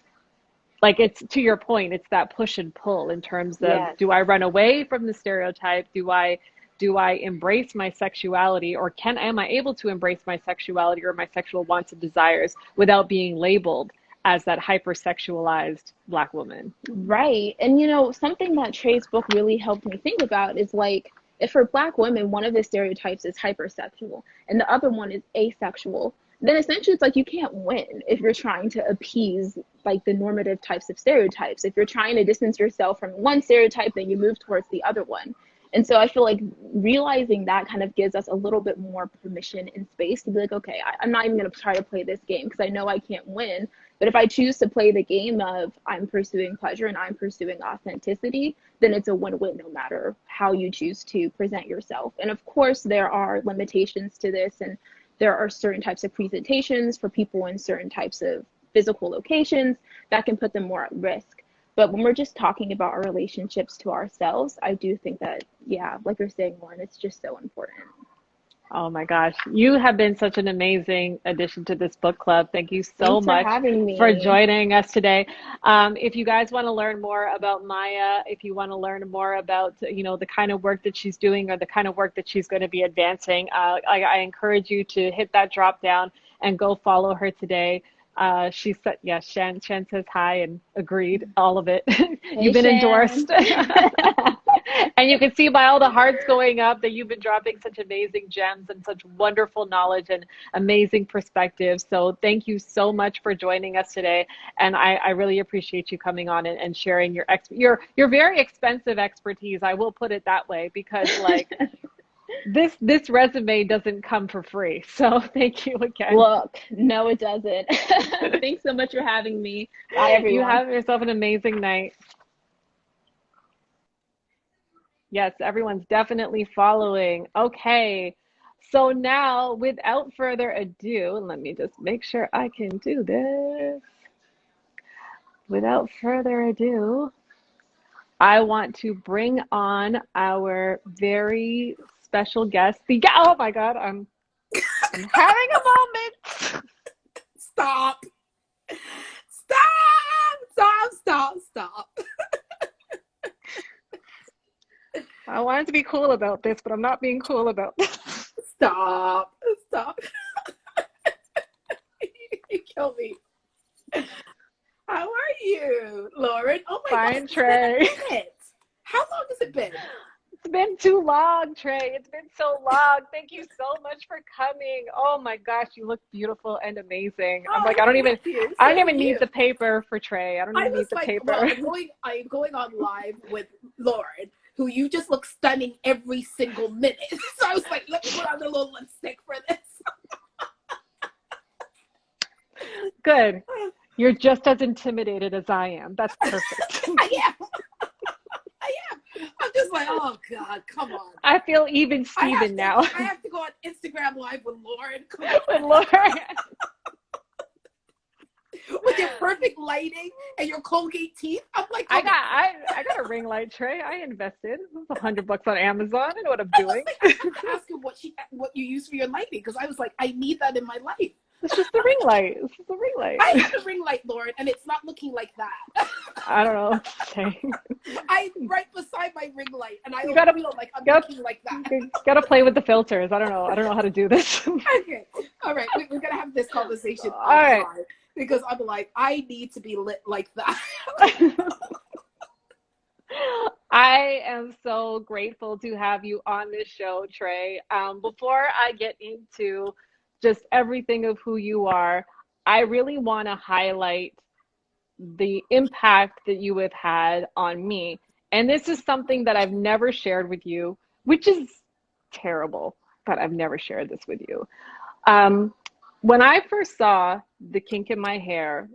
like, it's to your point, it's that push and pull in terms of, Yes. do I run away from the stereotype? Do I embrace my sexuality, or am I able to embrace my sexuality or my sexual wants and desires without being labeled as that hypersexualized Black woman? Right. And you know, something that Trey's book really helped me think about is like, if for Black women, one of the stereotypes is hypersexual and the other one is asexual, then essentially it's like you can't win if you're trying to appease like the normative types of stereotypes. If you're trying to distance yourself from one stereotype, then you move towards the other one. And so I feel like realizing that kind of gives us a little bit more permission and space to be like, okay, I'm not even going to try to play this game because I know I can't win. But if I choose to play the game of I'm pursuing pleasure and I'm pursuing authenticity, then it's a win-win no matter how you choose to present yourself. And of course, there are limitations to this, and there are certain types of presentations for people in certain types of physical locations that can put them more at risk. But when we're just talking about our relationships to ourselves, I do think that, yeah, like you're saying, Lauren, it's just so important. Oh my gosh, you have been such an amazing addition to this book club. Thank you so Thanks much for having me. for joining us today. If you guys want to learn more about Maya, if you want to learn more about, you know, the kind of work that she's doing or the kind of work that she's going to be advancing, I encourage you to hit that drop down and go follow her today. She said, yes, Shan says hi and agreed, all of it. You've been Shan. endorsed. And you can see by all the hearts going up that you've been dropping such amazing gems and such wonderful knowledge and amazing perspectives. So thank you so much for joining us today. And I really appreciate you coming on and sharing your very expensive expertise. I will put it that way, because like this resume doesn't come for free. So thank you again. Look, no, it doesn't. Thanks so much for having me. Bye, everyone. You have yourself an amazing night. Yes, everyone's definitely following. Okay, so now without further ado, let me just make sure I can do this. Without further ado, I want to bring on our very special guest. Oh my God, I'm having a moment. Stop. I wanted to be cool about this, but I'm not being cool about this. Stop. You kill me. How are you, Lauren? Oh my Fine, gosh, Trey. it's been a minute. How long has it been? It's been too long, Trey. It's been so long. Thank you so much for coming. Oh my gosh, you look beautiful and amazing. I'm like, I don't even need the paper for Trey. I don't even need the paper. Well, I'm going on live with Lauren, who you just look stunning every single minute. So I was like, let me put on a little lipstick for this. Good. You're just as intimidated as I am. That's perfect. I am. I'm just like, oh God, come on. I feel even Steven now. I have to go on Instagram Live with Lauren. Come on. With Lauren. With your perfect lighting and your Colgate teeth. I'm like, I got a ring light, Trey. I invested. It was $100 on Amazon. I know what I'm doing. I have to ask him what you use for your lighting, because I was like, I need that in my life. It's just the ring light. It's just the ring light. I have the ring light, Lauren, and it's not looking like that. I don't know. I'm right beside my ring light, and I You don't gotta- feel like I'm looking like that. Gotta play with the filters. I don't know how to do this. Okay. All right. We're going to have this conversation All right. offline, because I'm like, I need to be lit like that. I am so grateful to have you on this show, Trey. Before I get into just everything of who you are, I really want to highlight the impact that you have had on me. And this is something that I've never shared with you, which is terrible, but I've never shared this with you. When I first saw The Kink in My Hair,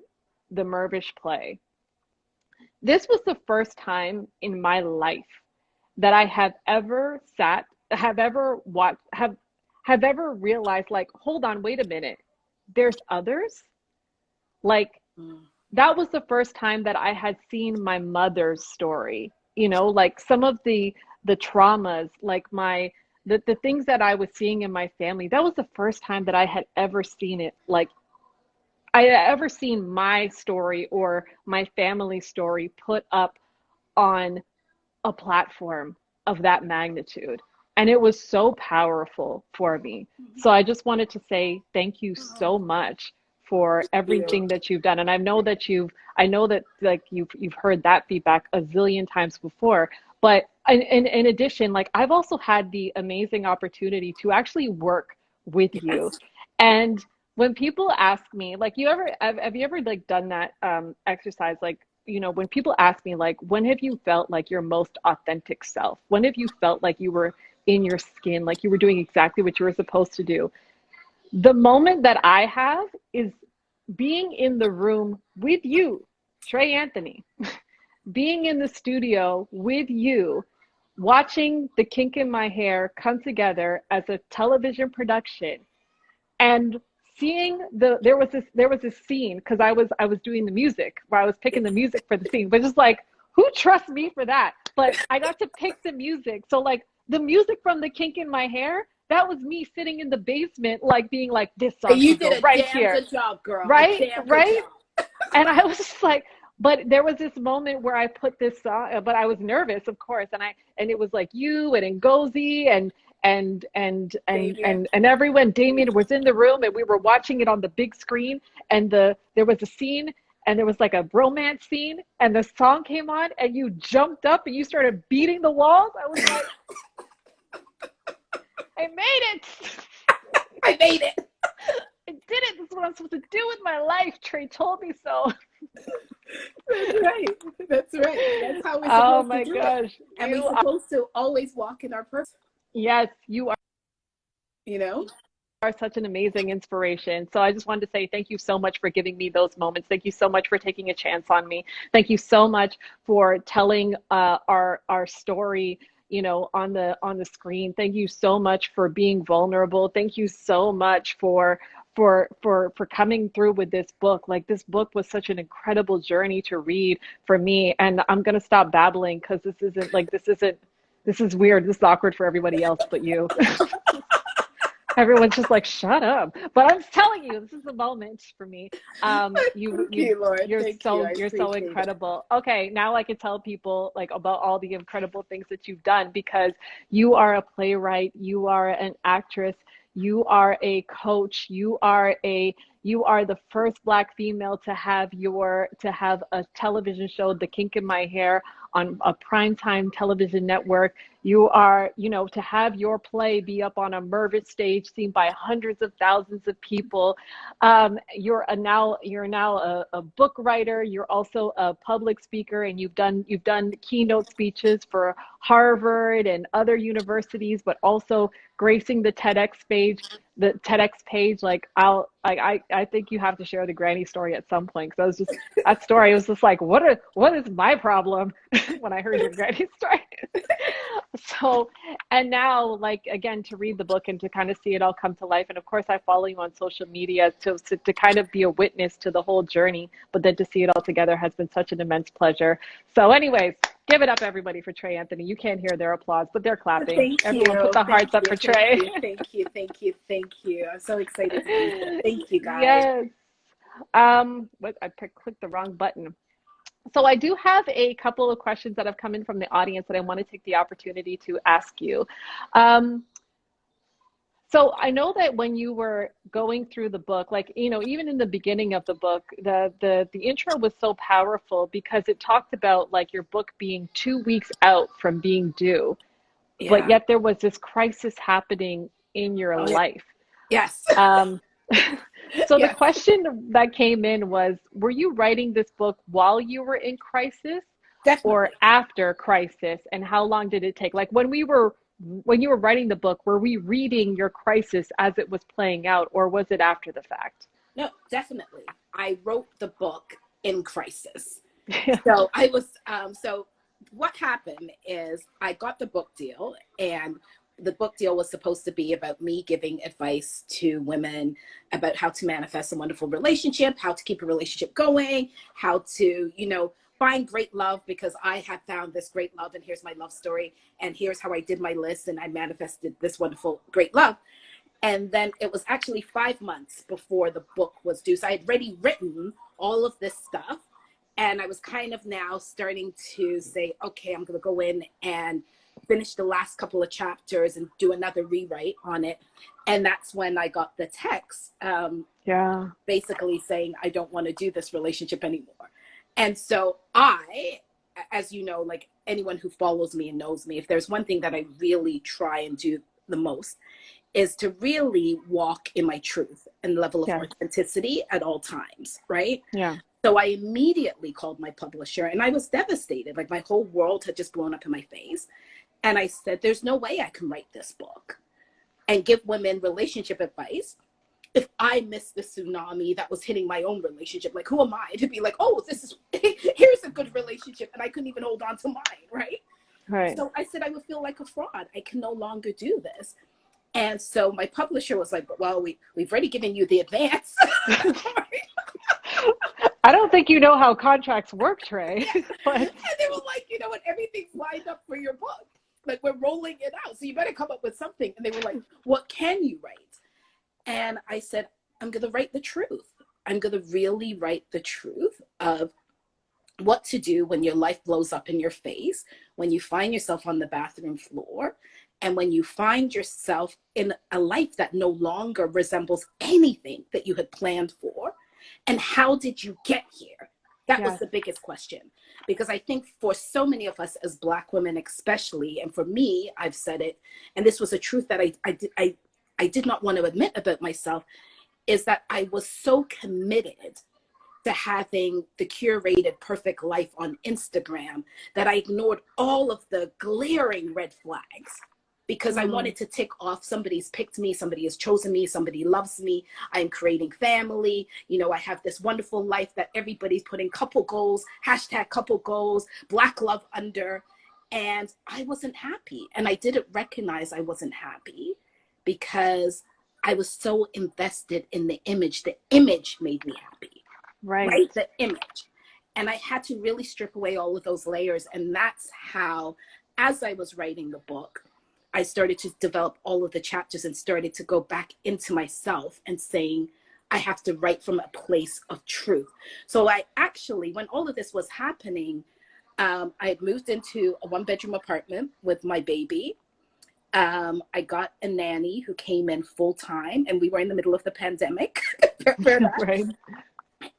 the Mirvish play, this was the first time in my life that I have ever realized, like, hold on, wait a minute, there's others? Like, that was the first time that I had seen my mother's story, you know, like some of the traumas, like the things that I was seeing in my family. That was the first time that I had ever seen it, like I had ever seen my story or my family story put up on a platform of that magnitude. And it was so powerful for me. So I just wanted to say thank you so much for everything that you've done. And I know that you've heard that feedback a zillion times before. But in addition, like, I've also had the amazing opportunity to actually work with you. And when people ask me, like, have you ever like done that exercise? Like, you know, when people ask me, like, when have you felt like your most authentic self? When have you felt like you were in your skin, like you were doing exactly what you were supposed to do? The moment that I have is being in the room with you, Trey Anthony, being in the studio with you, watching The Kink in My Hair come together as a television production, and seeing there was this scene, because I was doing the music, where I was picking the music for the scene, but just like, who trusts me for that? But I got to pick the music. So like the music from The Kink in My Hair, that was me sitting in the basement, like being like, this song You should go did a right damn here. good job, girl. Right? Right? And I was just like, but there was this moment where I put this song, but I was nervous, of course, and it was like you and Ngozi and everyone. Damien was in the room, and we were watching it on the big screen, and there was a scene, and there was like a romance scene, and the song came on, and you jumped up and you started beating the walls. I was like, I made it. I made it. I did it. This is what I'm supposed to do with my life. Trey told me so. That's right. That's right. That's how we're supposed Oh to my do gosh. it. And we're supposed to always walk in our purpose. Yes, you are. You know? Are such an amazing inspiration. So I just wanted to say thank you so much for giving me those moments. Thank you so much for taking a chance on me. Thank you so much for telling our story, you know, on the screen. Thank you so much for being vulnerable. Thank you so much for coming through with this book. Like, this book was such an incredible journey to read for me. And I'm gonna stop babbling, because this is weird. This is awkward for everybody else but you. Everyone's just like, shut up. But I'm telling you, this is the moment for me. You're so incredible. Okay, now I can tell people like about all the incredible things that you've done, because you are a playwright, you are an actress, you are a coach, you are the first Black female to have a television show, The Kink in My Hair, on a primetime television network. You are, you know, to have your play be up on a Mirvish stage, seen by hundreds of thousands of people. You're now a book writer. You're also a public speaker, and you've done keynote speeches for Harvard and other universities, but also gracing the TEDx page. Like, I think you have to share the granny story at some point, because that story was just like, what is my problem when I heard your granny story. So, and now, like, again, to read the book and to kind of see it all come to life. And of course, I follow you on social media to kind of be a witness to the whole journey, but then to see it all together has been such an immense pleasure. So anyways, Give it up, everybody, for Trey Anthony. You can't hear their applause, but they're clapping. Thank Everyone you. put the hearts Thank up you. for Trey. Thank you. Thank you. Thank you. I'm so excited to be here. Thank you, guys. Yes. Clicked the wrong button. So I do have a couple of questions that have come in from the audience that I want to take the opportunity to ask you. So I know that when you were going through the book, like, you know, even in the beginning of the book, the intro was so powerful because it talked about like your book being 2 weeks out from being due, but Yeah. yet there was this crisis happening in your Oh, yeah. life. Yes. So the Yes. question that came in was, were you writing this book while you were in crisis Definitely. or after crisis? And how long did it take? Like when you were writing the book, were we reading your crisis as it was playing out, or was it after the fact? No, definitely. I wrote the book in crisis. So I was, so what happened is I got the book deal, and the book deal was supposed to be about me giving advice to women about how to manifest a wonderful relationship, how to keep a relationship going, how to, you know, find great love, because I had found this great love and here's my love story and here's how I did my list and I manifested this wonderful, great love. And then it was actually 5 months before the book was due. So I had already written all of this stuff. And I was kind of now starting to say, okay, I'm going to go in and finish the last couple of chapters and do another rewrite on it. And that's when I got the text basically saying, I don't want to do this relationship anymore. And so I, as you know, like anyone who follows me and knows me, if there's one thing that I really try and do the most is to really walk in my truth and level of authenticity at all times, right? Yeah. So I immediately called my publisher and I was devastated. Like my whole world had just blown up in my face. And I said, there's no way I can write this book and give women relationship advice if I missed the tsunami that was hitting my own relationship. Like, who am I to be like, oh, this is, here's a good relationship. And I couldn't even hold on to mine, right? Right. So I said, I would feel like a fraud. I can no longer do this. And so my publisher was like, well, we've already given you the advance. I don't think you know how contracts work, Trey. But... And they were like, you know what, everything's lined up for your book. Like, we're rolling it out. So you better come up with something. And they were like, what can you write? And I said, I'm going to write the truth. I'm going to really write the truth of what to do when your life blows up in your face, when you find yourself on the bathroom floor, and when you find yourself in a life that no longer resembles anything that you had planned for. And how did you get here? That was the biggest question. Because I think for so many of us as Black women especially, and for me, I've said it, and this was a truth that I did not want to admit about myself, is that I was so committed to having the curated perfect life on Instagram that I ignored all of the glaring red flags because I wanted to tick off somebody's picked me, somebody has chosen me, somebody loves me, I'm creating family, you know, I have this wonderful life that everybody's putting couple goals, hashtag couple goals, Black love under, and I wasn't happy. And I didn't recognize I wasn't happy because I was so invested in the image. The image made me happy. Right? The image. And I had to really strip away all of those layers. And that's how, as I was writing the book, I started to develop all of the chapters and started to go back into myself and saying, I have to write from a place of truth. So I actually, when all of this was happening, I had moved into a 1-bedroom apartment with my baby. I got a nanny who came in full time, and we were in the middle of the pandemic. Right.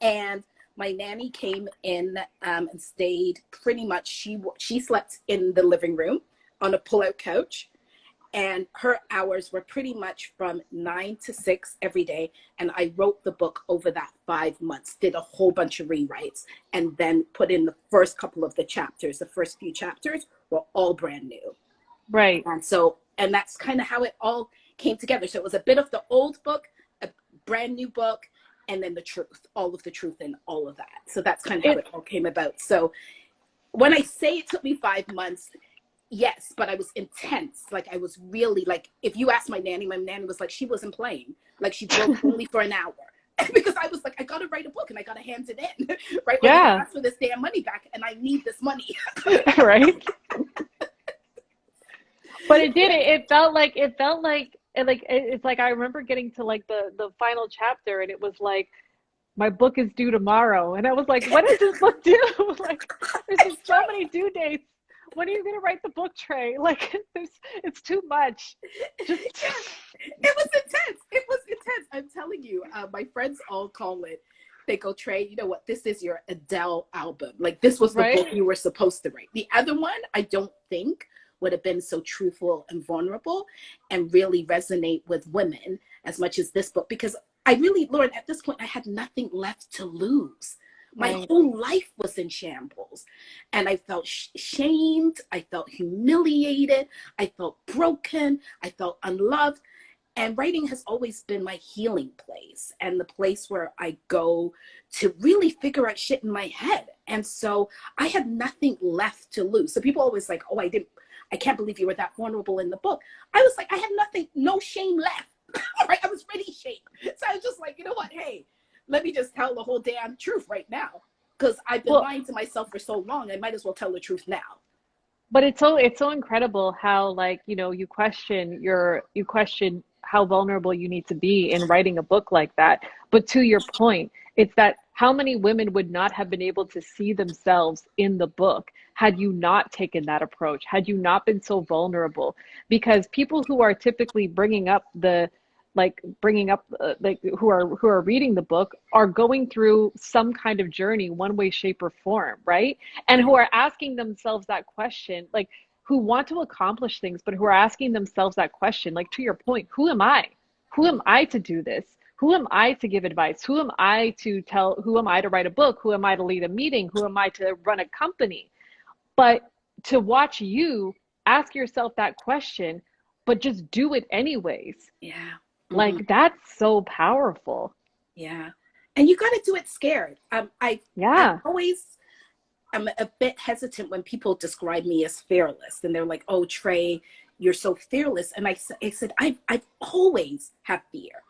And my nanny came in and stayed pretty much, she slept in the living room on a pull-out couch. And her hours were pretty much from 9 to 6 every day. And I wrote the book over that 5 months, did a whole bunch of rewrites, and then put in the first couple of the chapters. The first few chapters were all brand new. Right. And that's kind of how it all came together. So it was a bit of the old book, a brand new book, and then the truth, all of the truth in all of that. So that's kind of how it all came about. So when I say it took me 5 months, yes, but I was intense. Like I was really like, if you ask my nanny was like, she wasn't playing. Like she drove only for an hour. because I was like, I gotta write a book and I gotta hand it in, right? Or Yeah. ask for this damn money back, and I need this money. Right. But it did. It felt like it's like I remember getting to like the final chapter, and it was like my book is due tomorrow, and I was like, when is this book due? Like, there's just so many due dates. When are you gonna write the book, Trey? Like, it's too much. Just It was intense. It was intense. I'm telling you, my friends all call it. They go, Trey, you know what? This is your Adele album. Like, this was the right. book you were supposed to write. The other one, I don't think would have been so truthful and vulnerable and really resonate with women as much as this book, because I really, Lauren, at this point, I had nothing left to lose. My Right. whole life was in shambles, and I felt shamed. I felt humiliated. I felt broken. I felt unloved. And writing has always been my healing place and the place where I go to really figure out shit in my head. And so I had nothing left to lose. So people always like, oh, I can't believe you were that vulnerable in the book. I was like, I had nothing, no shame left. Right? I was really shamed. So I was just like, you know what? Hey, let me just tell the whole damn truth right now. Because I've been lying to myself for so long, I might as well tell the truth now. But it's so incredible how, like, you question how vulnerable you need to be in writing a book like that. But to your point, it's that how many women would not have been able to see themselves in the book had you not taken that approach, had you not been so vulnerable? Because people who are typically who are reading the book are going through some kind of journey, one way, shape, or form, right? And who are asking themselves that question, like, who want to accomplish things, but who are asking themselves that question, like, to your point, who am I? Who am I to do this? Who am I to give advice? Who am I to tell? Who am I to write a book? Who am I to lead a meeting? Who am I to run a company? But to watch you ask yourself that question, but just do it anyways. Yeah. Like, that's so powerful. Yeah. And you got to do it scared. I'm a bit hesitant when people describe me as fearless, and they're like, oh, Trey, you're so fearless. And I said, I've always had fear,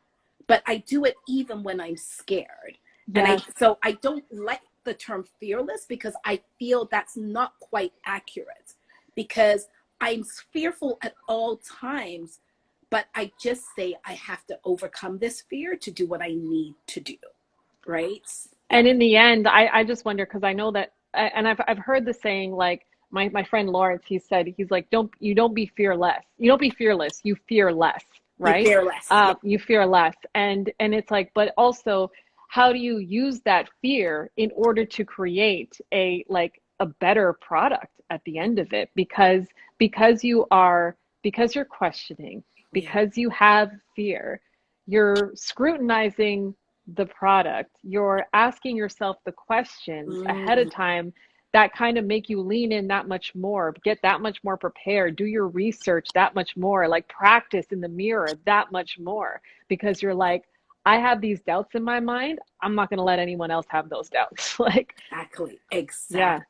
but I do it even when I'm scared. Yes. So I don't like the term fearless, because I feel that's not quite accurate, because I'm fearful at all times, but I just say I have to overcome this fear to do what I need to do. Right. And in the end, I just wonder, because I know that, and I've heard the saying, like, my friend Lawrence, he's like, you don't be fearless. You don't be fearless. You fear less, right? You fear less. You fear less. And it's like, but also, how do you use that fear in order to create a better product at the end of it? Because you're questioning, because you have fear, you're scrutinizing the product, you're asking yourself the questions ahead of time that kind of make you lean in that much more, get that much more prepared, do your research that much more, like, practice in the mirror that much more, because you're like, I have these doubts in my mind, I'm not going to let anyone else have those doubts. Like, Exactly. yeah.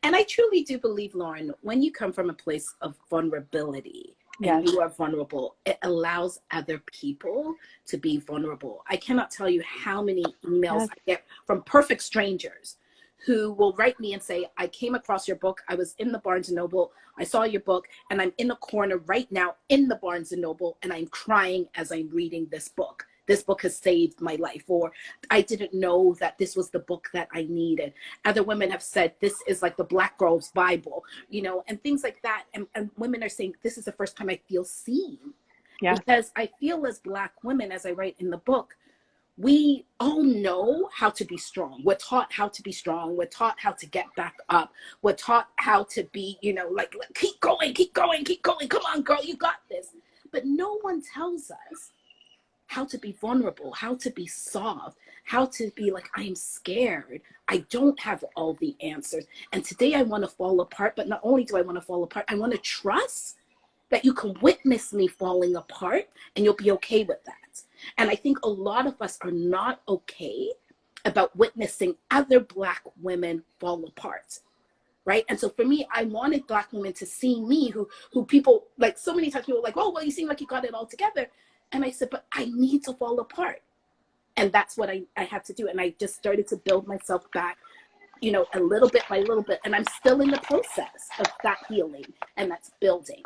And I truly do believe, Lauren, when you come from a place of vulnerability, and Yes. you are vulnerable, it allows other people to be vulnerable. I cannot tell you how many emails Yes. I get from perfect strangers who will write me and say, I came across your book. I was in the Barnes & Noble. I saw your book, and I'm in a corner right now in the Barnes & Noble, and I'm crying as I'm reading this book. This book has saved my life. Or I didn't know that this was the book that I needed. Other women have said, this is like the Black girl's Bible, and things like that. And women are saying, this is the first time I feel seen. Yes. Because I feel, as Black women, as I write in the book, we all know how to be strong. We're taught how to be strong. We're taught how to get back up. We're taught how to be, like, keep going, keep going, keep going. Come on, girl, you got this. But no one tells us how to be vulnerable, how to be soft, how to be like, I'm scared. I don't have all the answers. And today I want to fall apart, but not only do I want to fall apart, I want to trust that you can witness me falling apart and you'll be okay with that. And I think a lot of us are not okay about witnessing other Black women fall apart. Right. And so for me, I wanted Black women to see me, who people, like, so many times people are like, oh, well, you seem like you got it all together. And I said, but I need to fall apart. And that's what I had to do. And I just started to build myself back, you know, a little bit by little bit. And I'm still in the process of that healing, and that's building,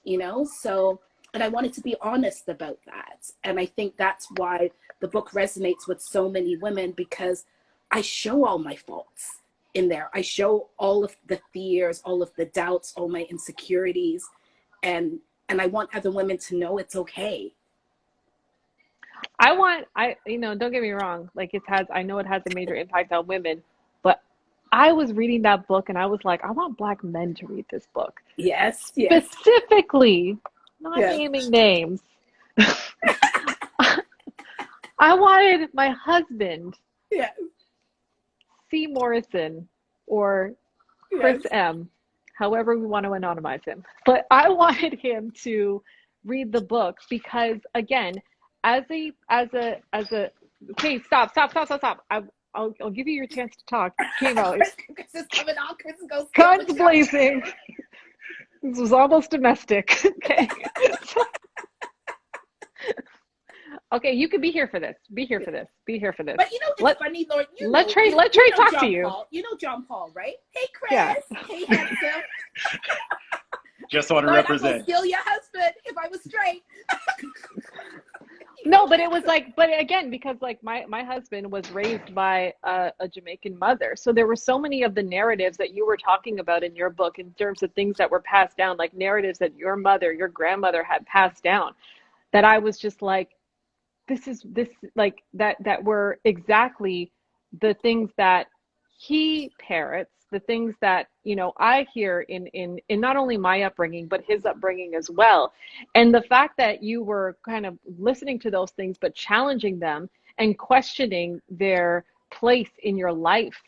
you know? So, and I wanted to be honest about that. And I think that's why the book resonates with so many women, because I show all my faults in there. I show all of the fears, all of the doubts, all my insecurities. And I want other women to know it's okay. You know, don't get me wrong, like I know it has a major impact on women, but I was reading that book and I was like, I want Black men to read this book. Yes, yes. Specifically, not naming names. I wanted my husband, C. Morrison, or Chris M., however we want to anonymize him. But I wanted him to read the book because, again, okay, stop. I'll give you your chance to talk. Chris is coming on. Chris goes. Guns blazing. This was almost domestic. Okay. Okay, you could be here for this. Be here for this. But you know, it's funny, Lord. Let Trey talk to you. You know John Paul, right? Hey, Chris. Yeah. Hey, handsome. Just want to Lord, represent. I will steal your husband if I was straight. No, but it was like, but again, because like my husband was raised by a Jamaican mother. So there were so many of the narratives that you were talking about in your book in terms of things that were passed down, like narratives that your mother, your grandmother had passed down, that I was just like, that were exactly the things that he parrots, the things that, you know, I hear in not only my upbringing, but his upbringing as well. And the fact that you were kind of listening to those things, but challenging them and questioning their place in your life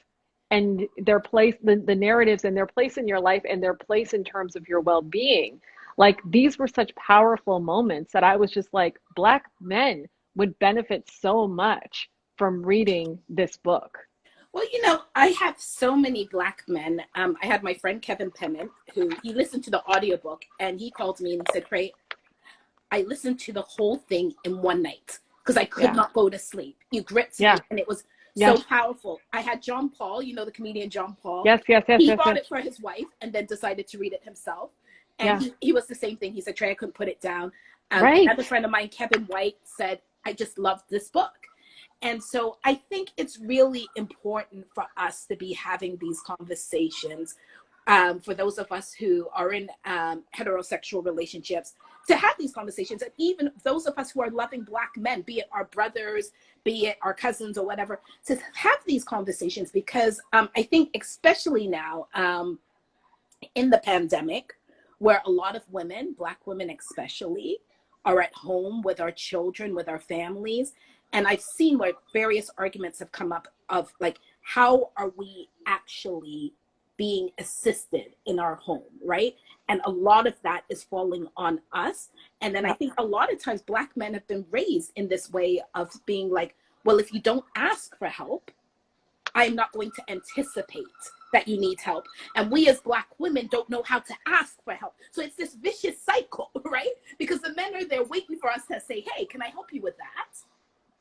and their place, the narratives and their place in your life and their place in terms of your well-being. Like, these were such powerful moments that I was just like, Black men would benefit so much from reading this book. Well, you know, I have so many Black men. I had my friend Kevin Pennant, who he listened to the audiobook, and he called me and said, Trey, I listened to the whole thing in one night because I could not go to sleep. You gripped me, and it was so powerful. I had John Paul, you know, the comedian John Paul. Yes. He bought it for his wife and then decided to read it himself. And he was the same thing. He said, Trey, I couldn't put it down. Another friend of mine, Kevin White, said, I just loved this book. And so I think it's really important for us to be having these conversations, for those of us who are in heterosexual relationships, to have these conversations. And even those of us who are loving Black men, be it our brothers, be it our cousins or whatever, to have these conversations. Because I think especially now in the pandemic, where a lot of women, Black women especially, are at home with our children, with our families. And I've seen where various arguments have come up of like, how are we actually being assisted in our home, right? And a lot of that is falling on us. And then I think a lot of times Black men have been raised in this way of being like, well, if you don't ask for help, I'm not going to anticipate that you need help. And we as Black women don't know how to ask for help. So it's this vicious cycle, right? Because the men are there waiting for us to say, hey, can I help you with that?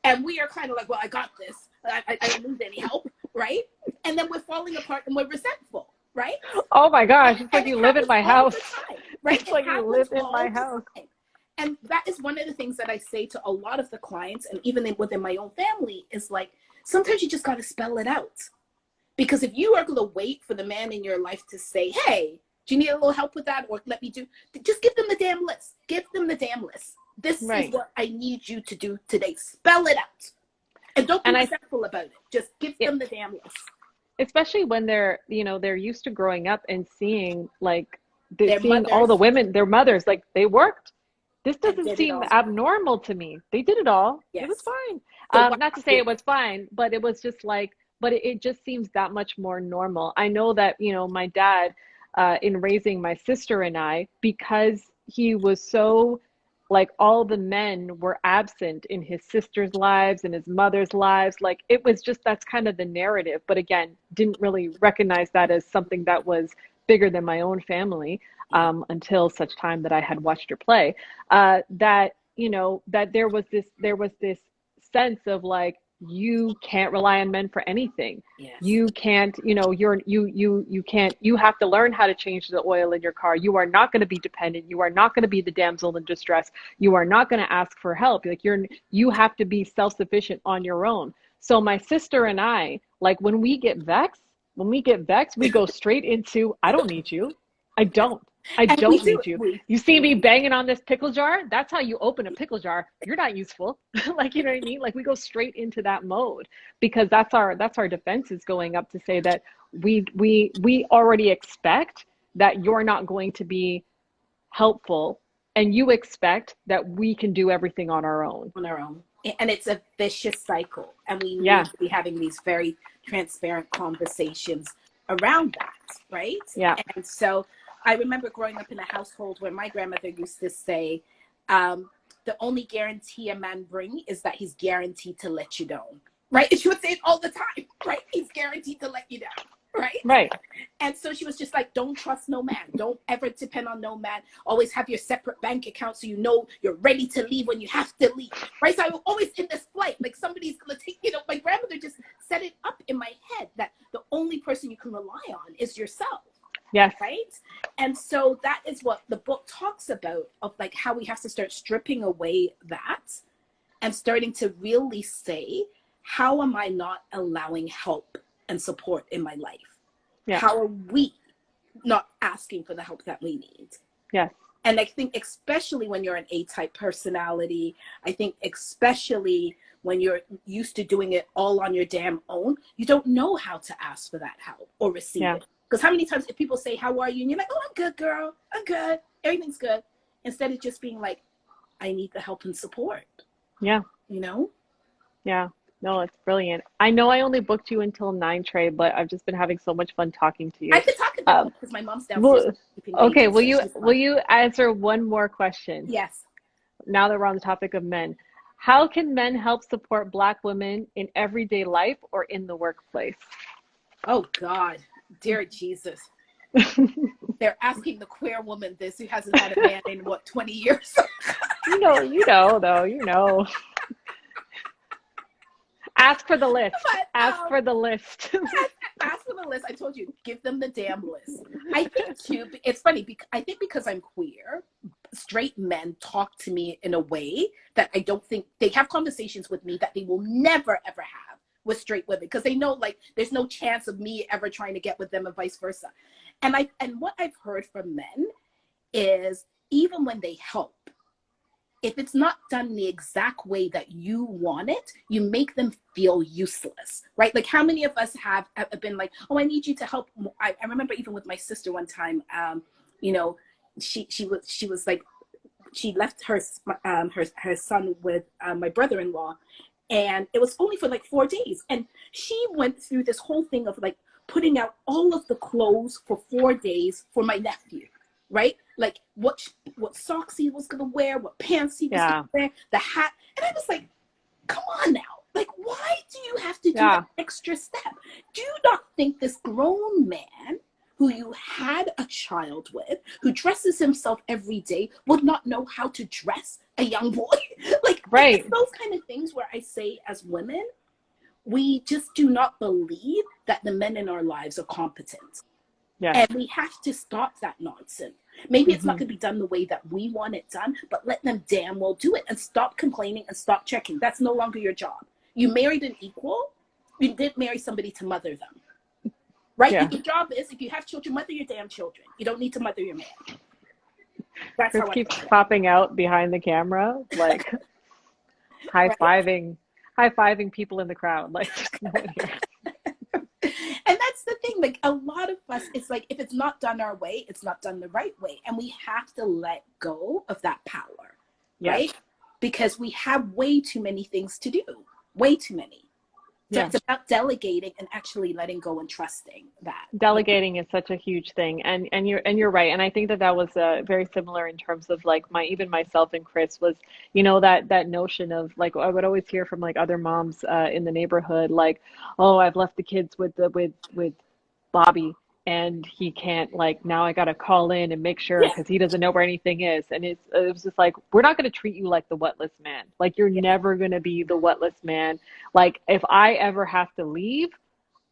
And we are kind of like, well, I got this. I don't need any help, right? And then we're falling apart and we're resentful, right? Oh my gosh, it's like you live in my house. Right? It's like you live in my house. And that is one of the things that I say to a lot of the clients, and even within my own family, is like, sometimes you just got to spell it out. Because if you are going to wait for the man in your life to say, hey, do you need a little help with that? Or let me do, just give them the damn list. Give them the damn list. This is what I need you to do today. Spell it out. And don't be resentful about it. Just give them the damn list. Especially when they're, you know, they're used to growing up and seeing like, seeing all the women, their mothers, like they worked. This doesn't seem abnormal to me. They did it all. It was fine. So not to say it was fine, but it was just like, but it just seems that much more normal. I know that, you know, my dad, in raising my sister and I, because he was so, like, all the men were absent in his sister's lives and his mother's lives. Like, it was just, that's kind of the narrative. But again, didn't really recognize that as something that was bigger than my own family until such time that I had watched her play. That, you know, that there was this sense of like, you can't rely on men for anything. Yes. You can't, you can't, you have to learn how to change the oil in your car. You are not going to be dependent. You are not going to be the damsel in distress. You are not going to ask for help. Like you have to be self-sufficient on your own. So my sister and I, like when we get vexed, we go straight into, I don't need you. I don't And we need do. you. You see me banging on this pickle jar? That's how you open a pickle jar. You're not useful. Like, you know what I mean? Like we go straight into that mode because that's our defenses going up to say that we already expect that you're not going to be helpful and you expect that we can do everything on our own. And it's a vicious cycle. And we need to be having these very transparent conversations around that, right? Yeah. And so I remember growing up in a household where my grandmother used to say, the only guarantee a man brings is that he's guaranteed to let you down, right? And she would say it all the time, right? He's guaranteed to let you down, right? Right. And so she was just like, don't trust no man. Don't ever depend on no man. Always have your separate bank account so you know you're ready to leave when you have to leave, right? So I was always in this flight, like somebody's going to take, my grandmother just set it up in my head that the only person you can rely on is yourself. Yes. Right. And so that is what the book talks about, of like how we have to start stripping away that and starting to really say, how am I not allowing help and support in my life? Yeah. How are we not asking for the help that we need? Yes. And I think especially when you're an A-type personality, I think especially when you're used to doing it all on your damn own, you don't know how to ask for that help or receive it. Because how many times if people say, how are you? And you're like, oh, I'm good, girl. I'm good. Everything's good. Instead of just being like, I need the help and support. Yeah. Yeah. No, it's brilliant. I know I only booked you until 9, Trey, but I've just been having so much fun talking to you. I could talk about it because my mom's downstairs. Okay. Will you answer one more question? Yes. Now that we're on the topic of men, how can men help support Black women in everyday life or in the workplace? Oh, God. Dear Jesus. They're asking the queer woman this who hasn't had a man in 20 years. you know. Ask for the list. Ask for the list. Ask for the list. I told you, give them the damn list. I think too, it's funny because I think because I'm queer, straight men talk to me in a way that I don't think they have conversations with me that they will never ever have with straight women, because they know like there's no chance of me ever trying to get with them and vice versa. And what I've heard from men is even when they help, if it's not done the exact way that you want it, you make them feel useless, right? Like how many of us have been like, oh, I need you to help. I remember even with my sister one time, she was like, she left her son with my brother-in-law, and it was only for like 4 days. And she went through this whole thing of like putting out all of the clothes for 4 days for my nephew, right? Like what socks he was going to wear, what pants he was going to wear, the hat. And I was like, come on now. Like, why do you have to do that extra step? Do you not think this grown man who you had a child with, who dresses himself every day, would not know how to dress a young boy? Like, right. It's those kind of things where I say as women, we just do not believe that the men in our lives are competent. Yes. And we have to stop that nonsense. Maybe it's not going to be done the way that we want it done, but let them damn well do it and stop complaining and stop checking. That's no longer your job. You married an equal. You didn't marry somebody to mother them. Right? Yeah. Your job is, if you have children, mother your damn children. You don't need to mother your man. That's Chris keeps popping out behind the camera, like high-fiving people in the crowd. Like, no one here. And that's the thing, like a lot of us, it's like, if it's not done our way, it's not done the right way. And we have to let go of that power, right? Because we have way too many things to do, way too many. So it's about delegating and actually letting go and trusting that. Delegating is such a huge thing, and you're right. And I think that was very similar in terms of like even myself and Chris was, that notion of like, I would always hear from like other moms in the neighborhood, like, oh, I've left the kids with Bobby, and he can't, like, now I got to call in and make sure Yes. because he doesn't know where anything is. And it was just like, we're not going to treat you like the whatless man. Like, you're never going to be the whatless man. Like, if I ever have to leave,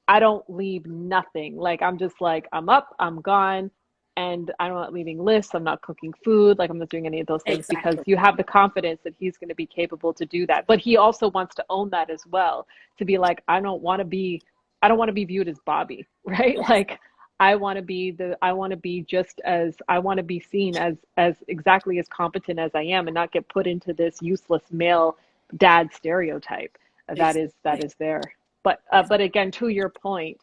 I don't leave nothing. Like, I'm just like, I'm up, I'm gone, and I'm not leaving lists. I'm not cooking food. Like, I'm not doing any of those things because Exactly. you have the confidence that he's going to be capable to do that. But he also wants to own that as well, to be like, I don't want to be viewed as Bobby, right? Yes. Like, I want to be just as, I want to be seen as exactly as competent as I am and not get put into this useless male dad stereotype that is there. But again, to your point,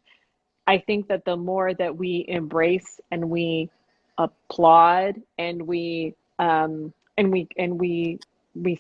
I think that the more that we embrace and we applaud and we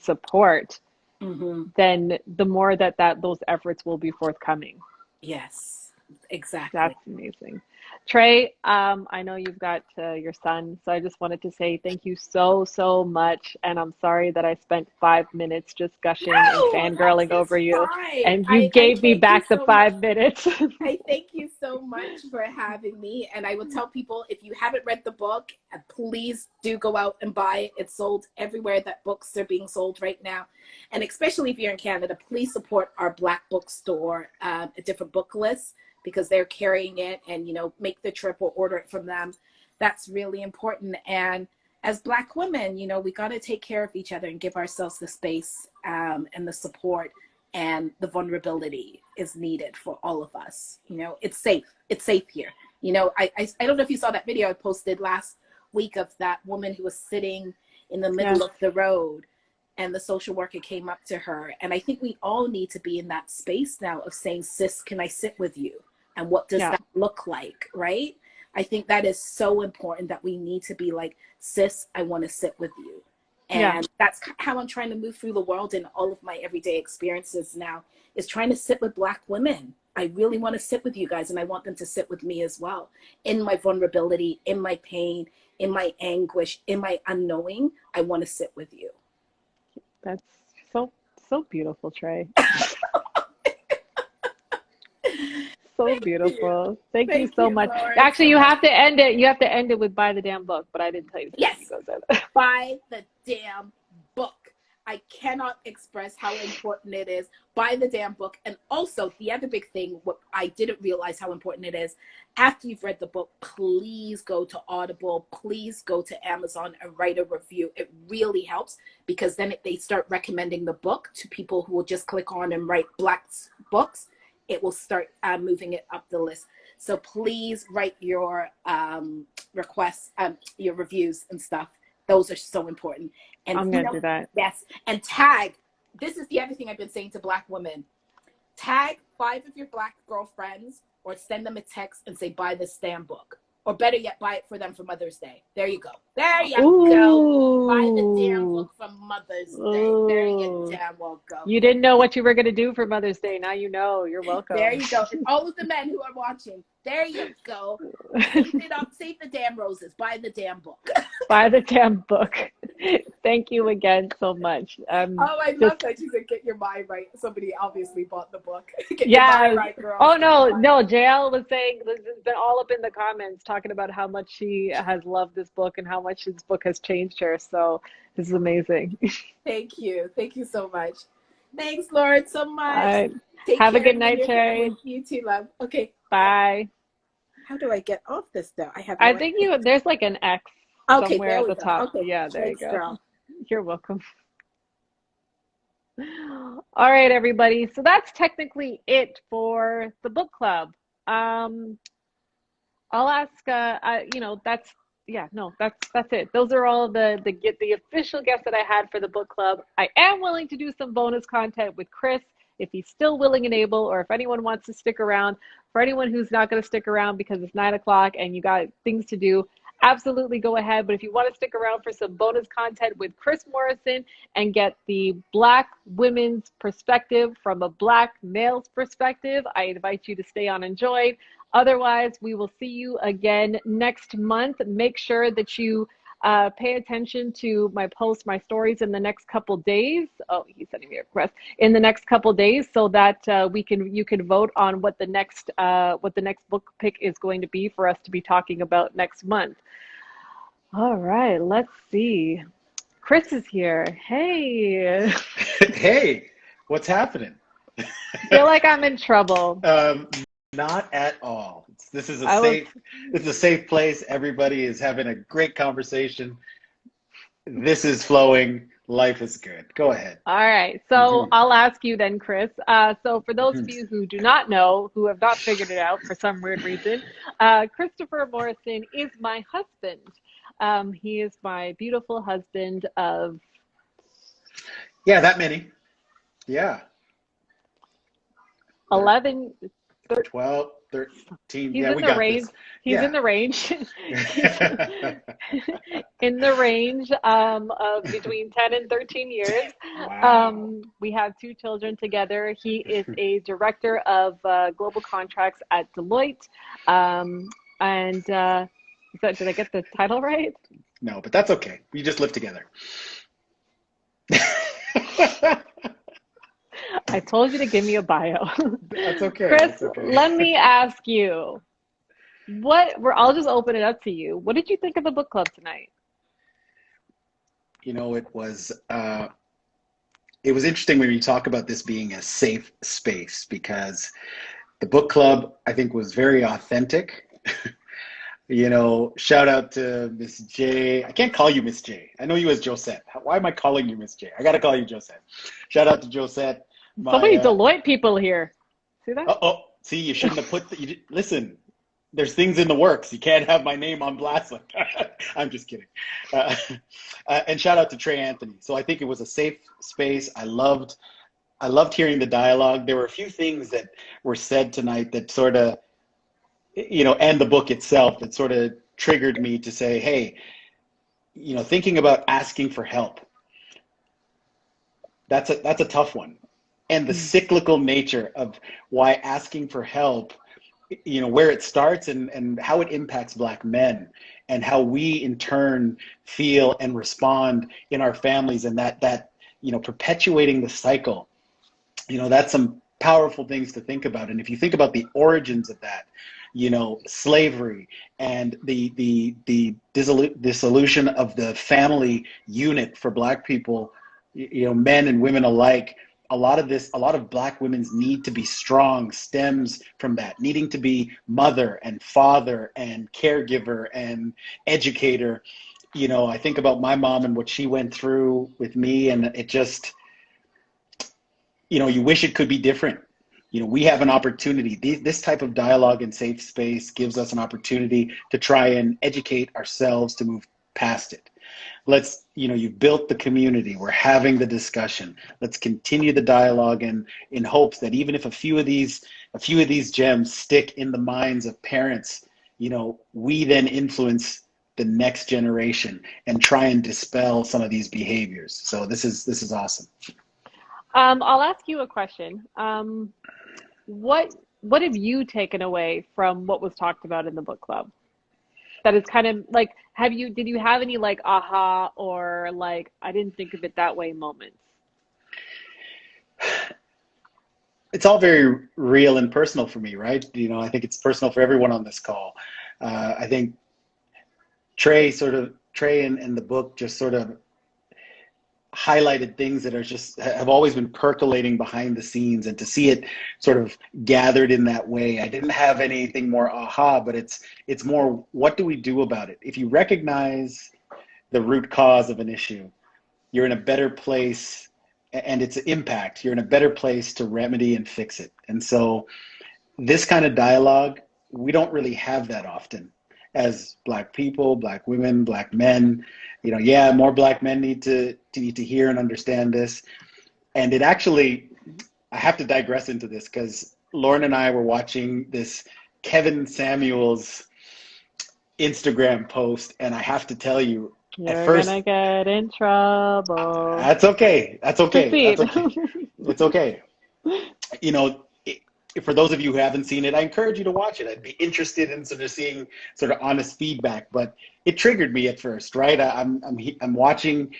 support, then the more that those efforts will be forthcoming. Yes, exactly. That's amazing. Trey, I know you've got your son, so I just wanted to say thank you so much. And I'm sorry that I spent 5 minutes just gushing and fangirling over you. Fine. And you gave me back the 5 minutes. I thank you so much for having me. And I will tell people, if you haven't read the book, please do go out and buy it. It's sold everywhere that books are being sold right now. And especially if you're in Canada, please support our Black bookstore, a different book list, because they're carrying it, and, you know, make the trip or order it from them. That's really important. And as Black women, you know, we got to take care of each other and give ourselves the space and the support, and the vulnerability is needed for all of us. You know, it's safe. It's safe here. You know, I don't know if you saw that video I posted last week of that woman who was sitting in the middle of the road, and the social worker came up to her. And I think we all need to be in that space now of saying, sis, can I sit with you? And what does that look like, right? I think that is so important, that we need to be like, sis, I want to sit with you. And that's how I'm trying to move through the world in all of my everyday experiences now, is trying to sit with Black women. I really want to sit with you guys, and I want them to sit with me as well, in my vulnerability, in my pain, in my anguish, in my unknowing. I want to sit with you. That's so beautiful, Trey. So beautiful. Thank you so much. Lauren. Actually, you have to end it. You have to end it with buy the damn book, but I didn't tell you. Yes. Buy the damn book. I cannot express how important it is. Buy the damn book. And also, the other big thing, what I didn't realize how important it is, after you've read the book, please go to Audible, please go to Amazon and write a review. It really helps, because then if they start recommending the book to people who will just click on and write Black books, it will start moving it up the list. So please write your requests, your reviews and stuff. Those are so important. And I'm going to do that. Yes. And tag. This is the other thing I've been saying to Black women. Tag 5 of your Black girlfriends, or send them a text and say, buy this damn book. Or better yet, buy it for them for Mother's Day. There you go. There you go. Buy the damn book for Mother's Day. There you damn well go. You didn't know what you were going to do for Mother's Day. Now you know. You're welcome. There you go. And all of the men who are watching, there you go. Save it up. Save the damn roses. Buy the damn book. Buy the damn book. Thank you again so much. I love that you said, get your mind right. Somebody obviously bought the book. Get your mind right, girl. Oh, no. JL was saying, has been all up in the comments talking about how much she has loved this book and how much this book has changed her. So this is amazing. Thank you. Thank you so much. Thanks, Lauren, so much. Right. Have a good night, Terry. You too, love. Okay. Bye. How do I get off this though? I think there's like an X somewhere at the top. Okay. Yeah, there Thanks, you go. Girl. You're welcome. All right, everybody. So that's technically it for the book club. I'll ask. That's it. Those are all the official guests that I had for the book club. I am willing to do some bonus content with Chris if he's still willing and able, or if anyone wants to stick around. For anyone who's not going to stick around because it's 9 o'clock and you got things to do, absolutely go ahead. But if you want to stick around for some bonus content with Chris Morrison and get the Black women's perspective from a Black male's perspective, I invite you to stay on and join. Otherwise, we will see you again next month. Make sure that you Pay attention to my posts, my stories in the next couple days. Oh, he's sending me a request in the next couple days, so that you can vote on what the next book pick is going to be for us to be talking about next month. All right, let's see. Chris is here. Hey. Hey, what's happening? Feel like I'm in trouble. Not at all. This is a safe place. Everybody is having a great conversation. This is flowing. Life is good. Go ahead. All right. So I'll ask you then, Chris. So for those of you who do not know, who have not figured it out for some weird reason, Christopher Morrison is my husband. He is my beautiful husband of... Yeah, that many. Yeah. 11, 12, 13. He's yeah, in we the got range. this. He's Yeah. in the range. In the range of between 10 and 13 years. Wow. We have 2 children together. He is a director of global contracts at Deloitte. Did I get the title right? No, but that's okay. We just live together. I told you to give me a bio. That's okay. Chris, That's okay. let me ask you, I'll just open it up to you. What did you think of the book club tonight? You know, it was interesting when you talk about this being a safe space, because the book club, I think, was very authentic. You know, shout out to Miss J. I can't call you Miss J. I know you as Josette. Why am I calling you Miss J? I got to call you Josette. Shout out to Josette. So many Deloitte people here. See that? See, you shouldn't have put listen, there's things in the works. You can't have my name on blast. I'm just kidding. And shout out to Trey Anthony. So I think it was a safe space. I loved hearing the dialogue. There were a few things that were said tonight that sort of, you know, and the book itself, that sort of triggered me to say, hey, you know, thinking about asking for help, that's a tough one. And the cyclical nature of why asking for help, you know, where it starts and how it impacts Black men, and how we in turn feel and respond in our families, and that you know, perpetuating the cycle, you know, that's some powerful things to think about. And if you think about the origins of that, you know, slavery and the dissolution of the family unit for Black people, you know, men and women alike, a lot of Black women's need to be strong stems from that, needing to be mother and father and caregiver and educator. You know, I think about my mom and what she went through with me, and it just, you know, you wish it could be different. You know, we have an opportunity. This type of dialogue and safe space gives us an opportunity to try and educate ourselves to move past it. Let's, you know, you've built the community. We're having the discussion. Let's continue the dialogue, and in hopes that even if a few of these gems stick in the minds of parents, you know, we then influence the next generation and try and dispel some of these behaviors. So this is awesome. I'll ask you a question. What have you taken away from what was talked about in the book club? That is kind of like, did you have any like aha or like, I didn't think of it that way moments? It's all very real and personal for me, right? You know, I think it's personal for everyone on this call. I think Trey in the book just sort of highlighted things that are just have always been percolating behind the scenes, and to see it sort of gathered in that way, I didn't have anything more aha, but it's more, what do we do about it? If you recognize the root cause of an issue, you're in a better place, and its impact, you're in a better place to remedy and fix it. And so this kind of dialogue, we don't really have that often as Black people, Black women, Black men. You know, yeah, more Black men need to hear and understand this. And it actually, I have to digress into this, because Lauren and I were watching this Kevin Samuels Instagram post, and I have to tell you, You're gonna get in trouble. That's okay. That's okay. Proceed. That's okay. It's okay. You know, for those of you who haven't seen it, I encourage you to watch it. I'd be interested in sort of seeing sort of honest feedback, but it triggered me at first, right? I'm watching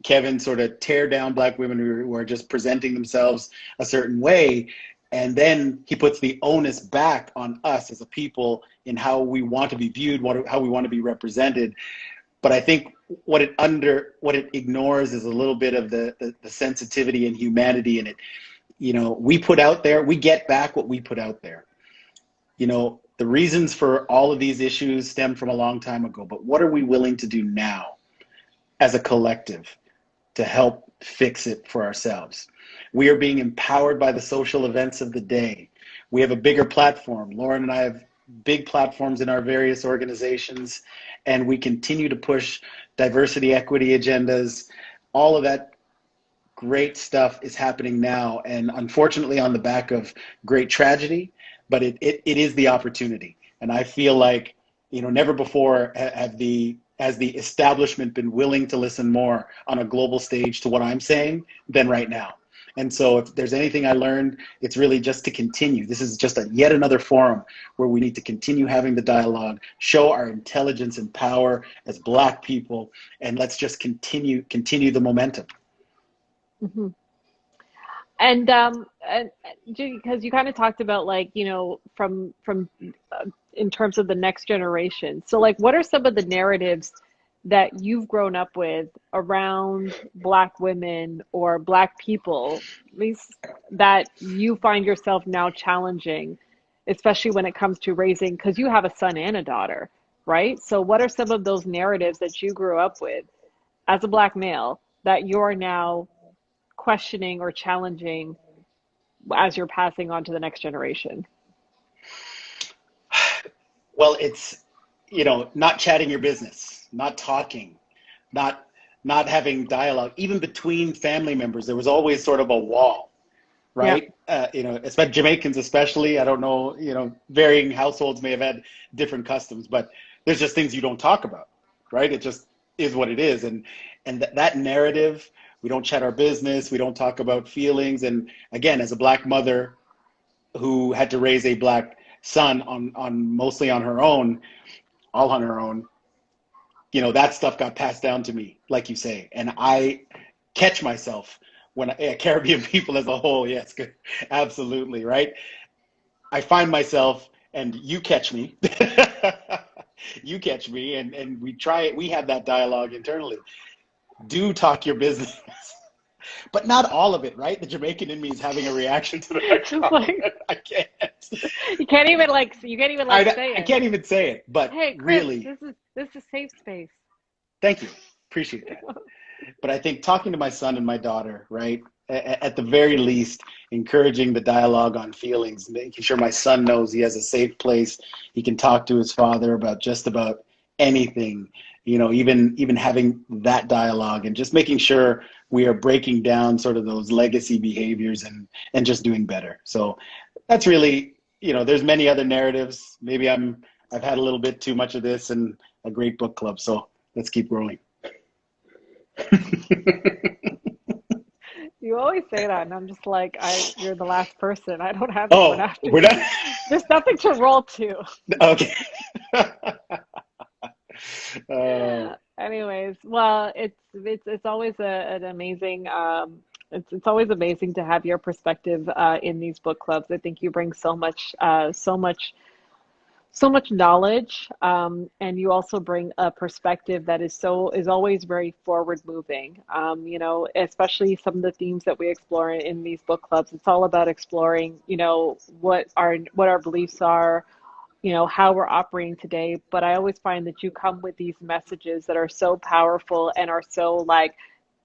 Kevin sort of tear down Black women who are just presenting themselves a certain way. And then he puts the onus back on us as a people in how we want to be viewed, how we want to be represented. But I think what it ignores is a little bit of the sensitivity and humanity in it. You know, we put out there, we get back what we put out there. You know, the reasons for all of these issues stem from a long time ago, but what are we willing to do now as a collective to help fix it for ourselves? We are being empowered by the social events of the day. We have a bigger platform. Lauren and I have big platforms in our various organizations, and we continue to push diversity, equity agendas. All of that great stuff is happening now, and unfortunately on the back of great tragedy, but it is the opportunity. And I feel like, you know, never before has the establishment been willing to listen more on a global stage to what I'm saying than right now. And so if there's anything I learned, it's really just to continue. This is just yet another forum where we need to continue having the dialogue, show our intelligence and power as Black people, and let's just continue the momentum. Mm-hmm. And because you kind of talked about, like, you know, from in terms of the next generation. So, like, what are some of the narratives that you've grown up with around Black women or Black people, at least, that you find yourself now challenging, especially when it comes to raising, because you have a son and a daughter, right? So what are some of those narratives that you grew up with as a Black male that you're now questioning or challenging as you're passing on to the next generation? Well, it's, you know, not chatting your business, not talking, not having dialogue, even between family members. There was always sort of a wall, right? Yeah. You know, especially Jamaicans, especially. I don't know, you know, varying households may have had different customs, but there's just things you don't talk about, right? It just is what it is. And that narrative, we don't chat our business, we don't talk about feelings. And again, as a Black mother who had to raise a Black son on mostly on her own, all on her own, you know, that stuff got passed down to me, like you say. And I catch myself when Caribbean people as a whole, yes, good, absolutely, right? I find myself, and you catch me, you catch me, and we have that dialogue internally. Do talk your business, but not all of it, right? The Jamaican in me is having a reaction to that. Like, I can't. You can't even say it. I can't even say it, but hey, Chris, really, this is safe space. Thank you, appreciate that. But I think talking to my son and my daughter, right, at the very least, encouraging the dialogue on feelings, making sure my son knows he has a safe place, he can talk to his father about just about anything, you know, even having that dialogue, and just making sure we are breaking down sort of those legacy behaviors and just doing better. So that's really, you know, there's many other narratives. Maybe I've had a little bit too much of this and a great book club. So let's keep growing. You always say that, and I'm just like, you're the last person. I don't have anyone after. We're not. There's nothing to roll to. Okay. Anyways, well, it's always an amazing it's always amazing to have your perspective in these book clubs. I think you bring so much knowledge, and you also bring a perspective that is always very forward moving. You know, especially some of the themes that we explore in these book clubs. It's all about exploring, you know, what our beliefs are, you know, how we're operating today. But I always find that you come with these messages that are so powerful and are so like,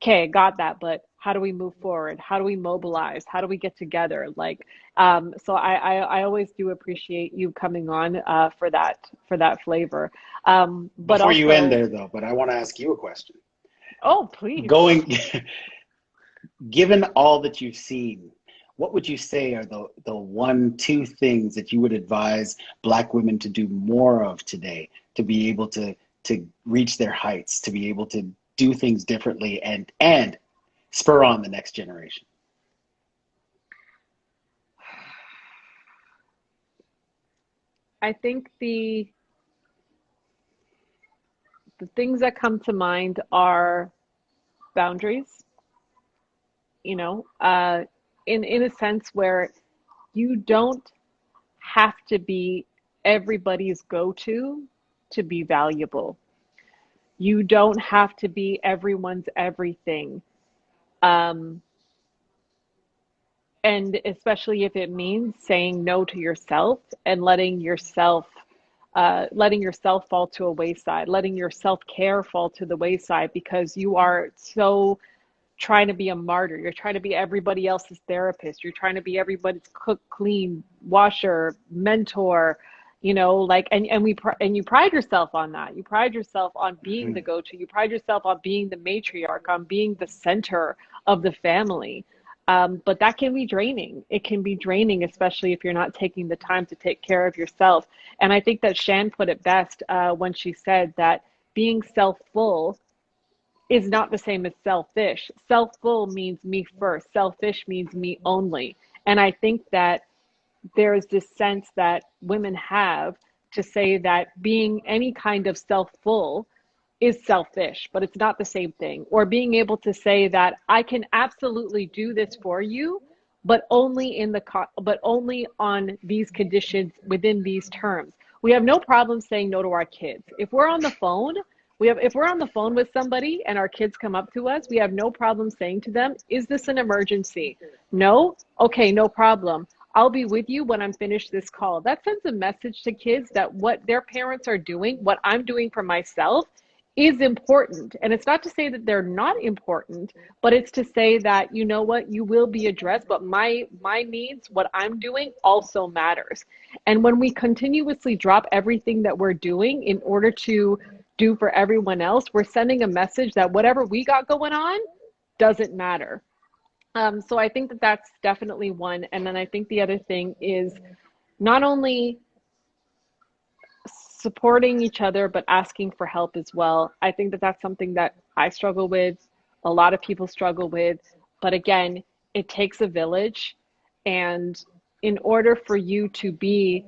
okay, got that, but how do we move forward? How do we mobilize? How do we get together? Like, so I always do appreciate you coming on for that flavor. But before also, you end there though, but I want to ask you a question. Oh, please. Given all that you've seen, what would you say are the 1-2 things that you would advise Black women to do more of today to be able to reach their heights, to be able to do things differently and spur on the next generation? I think the things that come to mind are boundaries, you know, in a sense where you don't have to be everybody's go-to to be valuable. You don't have to be everyone's everything. Um, and especially if it means saying no to yourself and letting yourself fall to a wayside, letting your self-care fall to the wayside because you are so trying to be a martyr. You're trying to be everybody else's therapist. You're trying to be everybody's cook, clean, washer, mentor, you know, like, and you pride yourself on that. You pride yourself on being the go-to. You pride yourself on being the matriarch, on being the center of the family. But that can be draining. It can be draining, especially if you're not taking the time to take care of yourself. And I think that Shan put it best when she said that being self-full is not the same as selfish. Self-full means me first. Selfish means me only. And I think that there's this sense that women have to say that being any kind of self-full is selfish, but it's not the same thing. Or being able to say that I can absolutely do this for you, but only but only on these conditions within these terms. We have no problem saying no to our kids. If we're on the phone, if we're on the phone with somebody and our kids come up to us, we have no problem saying to them, is this an emergency? No? Okay, no problem. I'll be with you when I'm finished this call. That sends a message to kids that what their parents are doing, what I'm doing for myself, is important. And it's not to say that they're not important, but it's to say that, you know what, you will be addressed, but my needs, what I'm doing also matters. And when we continuously drop everything that we're doing in order to do for everyone else, we're sending a message that whatever we got going on doesn't matter. So I think that that's definitely one. And then I think the other thing is not only supporting each other, but asking for help as well. I think that that's something that I struggle with, a lot of people struggle with. But again, it takes a village. And in order for you to be,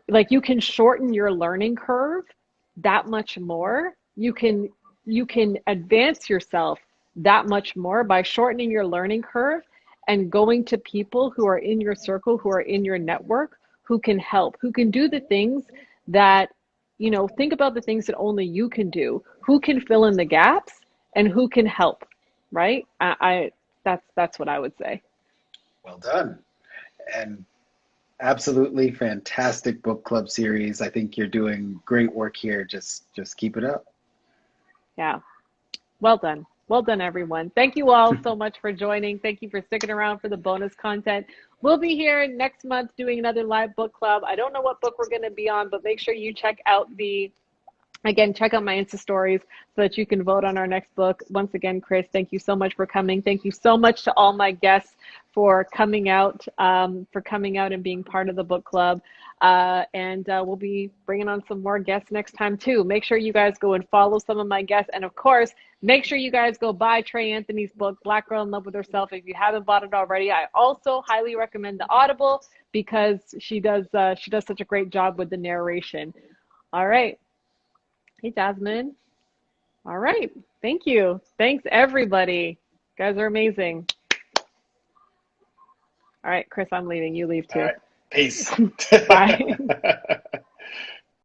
like, you can shorten your learning curve that much more. You can advance yourself that much more by shortening your learning curve and going to people who are in your circle, who are in your network, who can help, who can do the things that, you know, think about the things that only you can do, who can fill in the gaps and who can help, right? That's what I would say. Well done. And absolutely fantastic book club series. I think you're doing great work here. Just keep it up. Yeah. Well done. Well done, everyone. Thank you all so much for joining. Thank you for sticking around for the bonus content. We'll be here next month doing another live book club. I don't know what book we're going to be on, but make sure you check out check out my Insta stories so that you can vote on our next book. Once again, Chris, thank you so much for coming. Thank you so much to all my guests for coming out and being part of the book club. And we'll be bringing on some more guests next time too. Make sure you guys go and follow some of my guests. And of course, make sure you guys go buy Trey Anthony's book, Black Girl in Love with Herself. If you haven't bought it already, I also highly recommend the Audible because she does such a great job with the narration. All right. Hey, Jasmine. All right. Thank you. Thanks, everybody. You guys are amazing. All right, Chris, I'm leaving. You leave too. All right. Peace. Bye.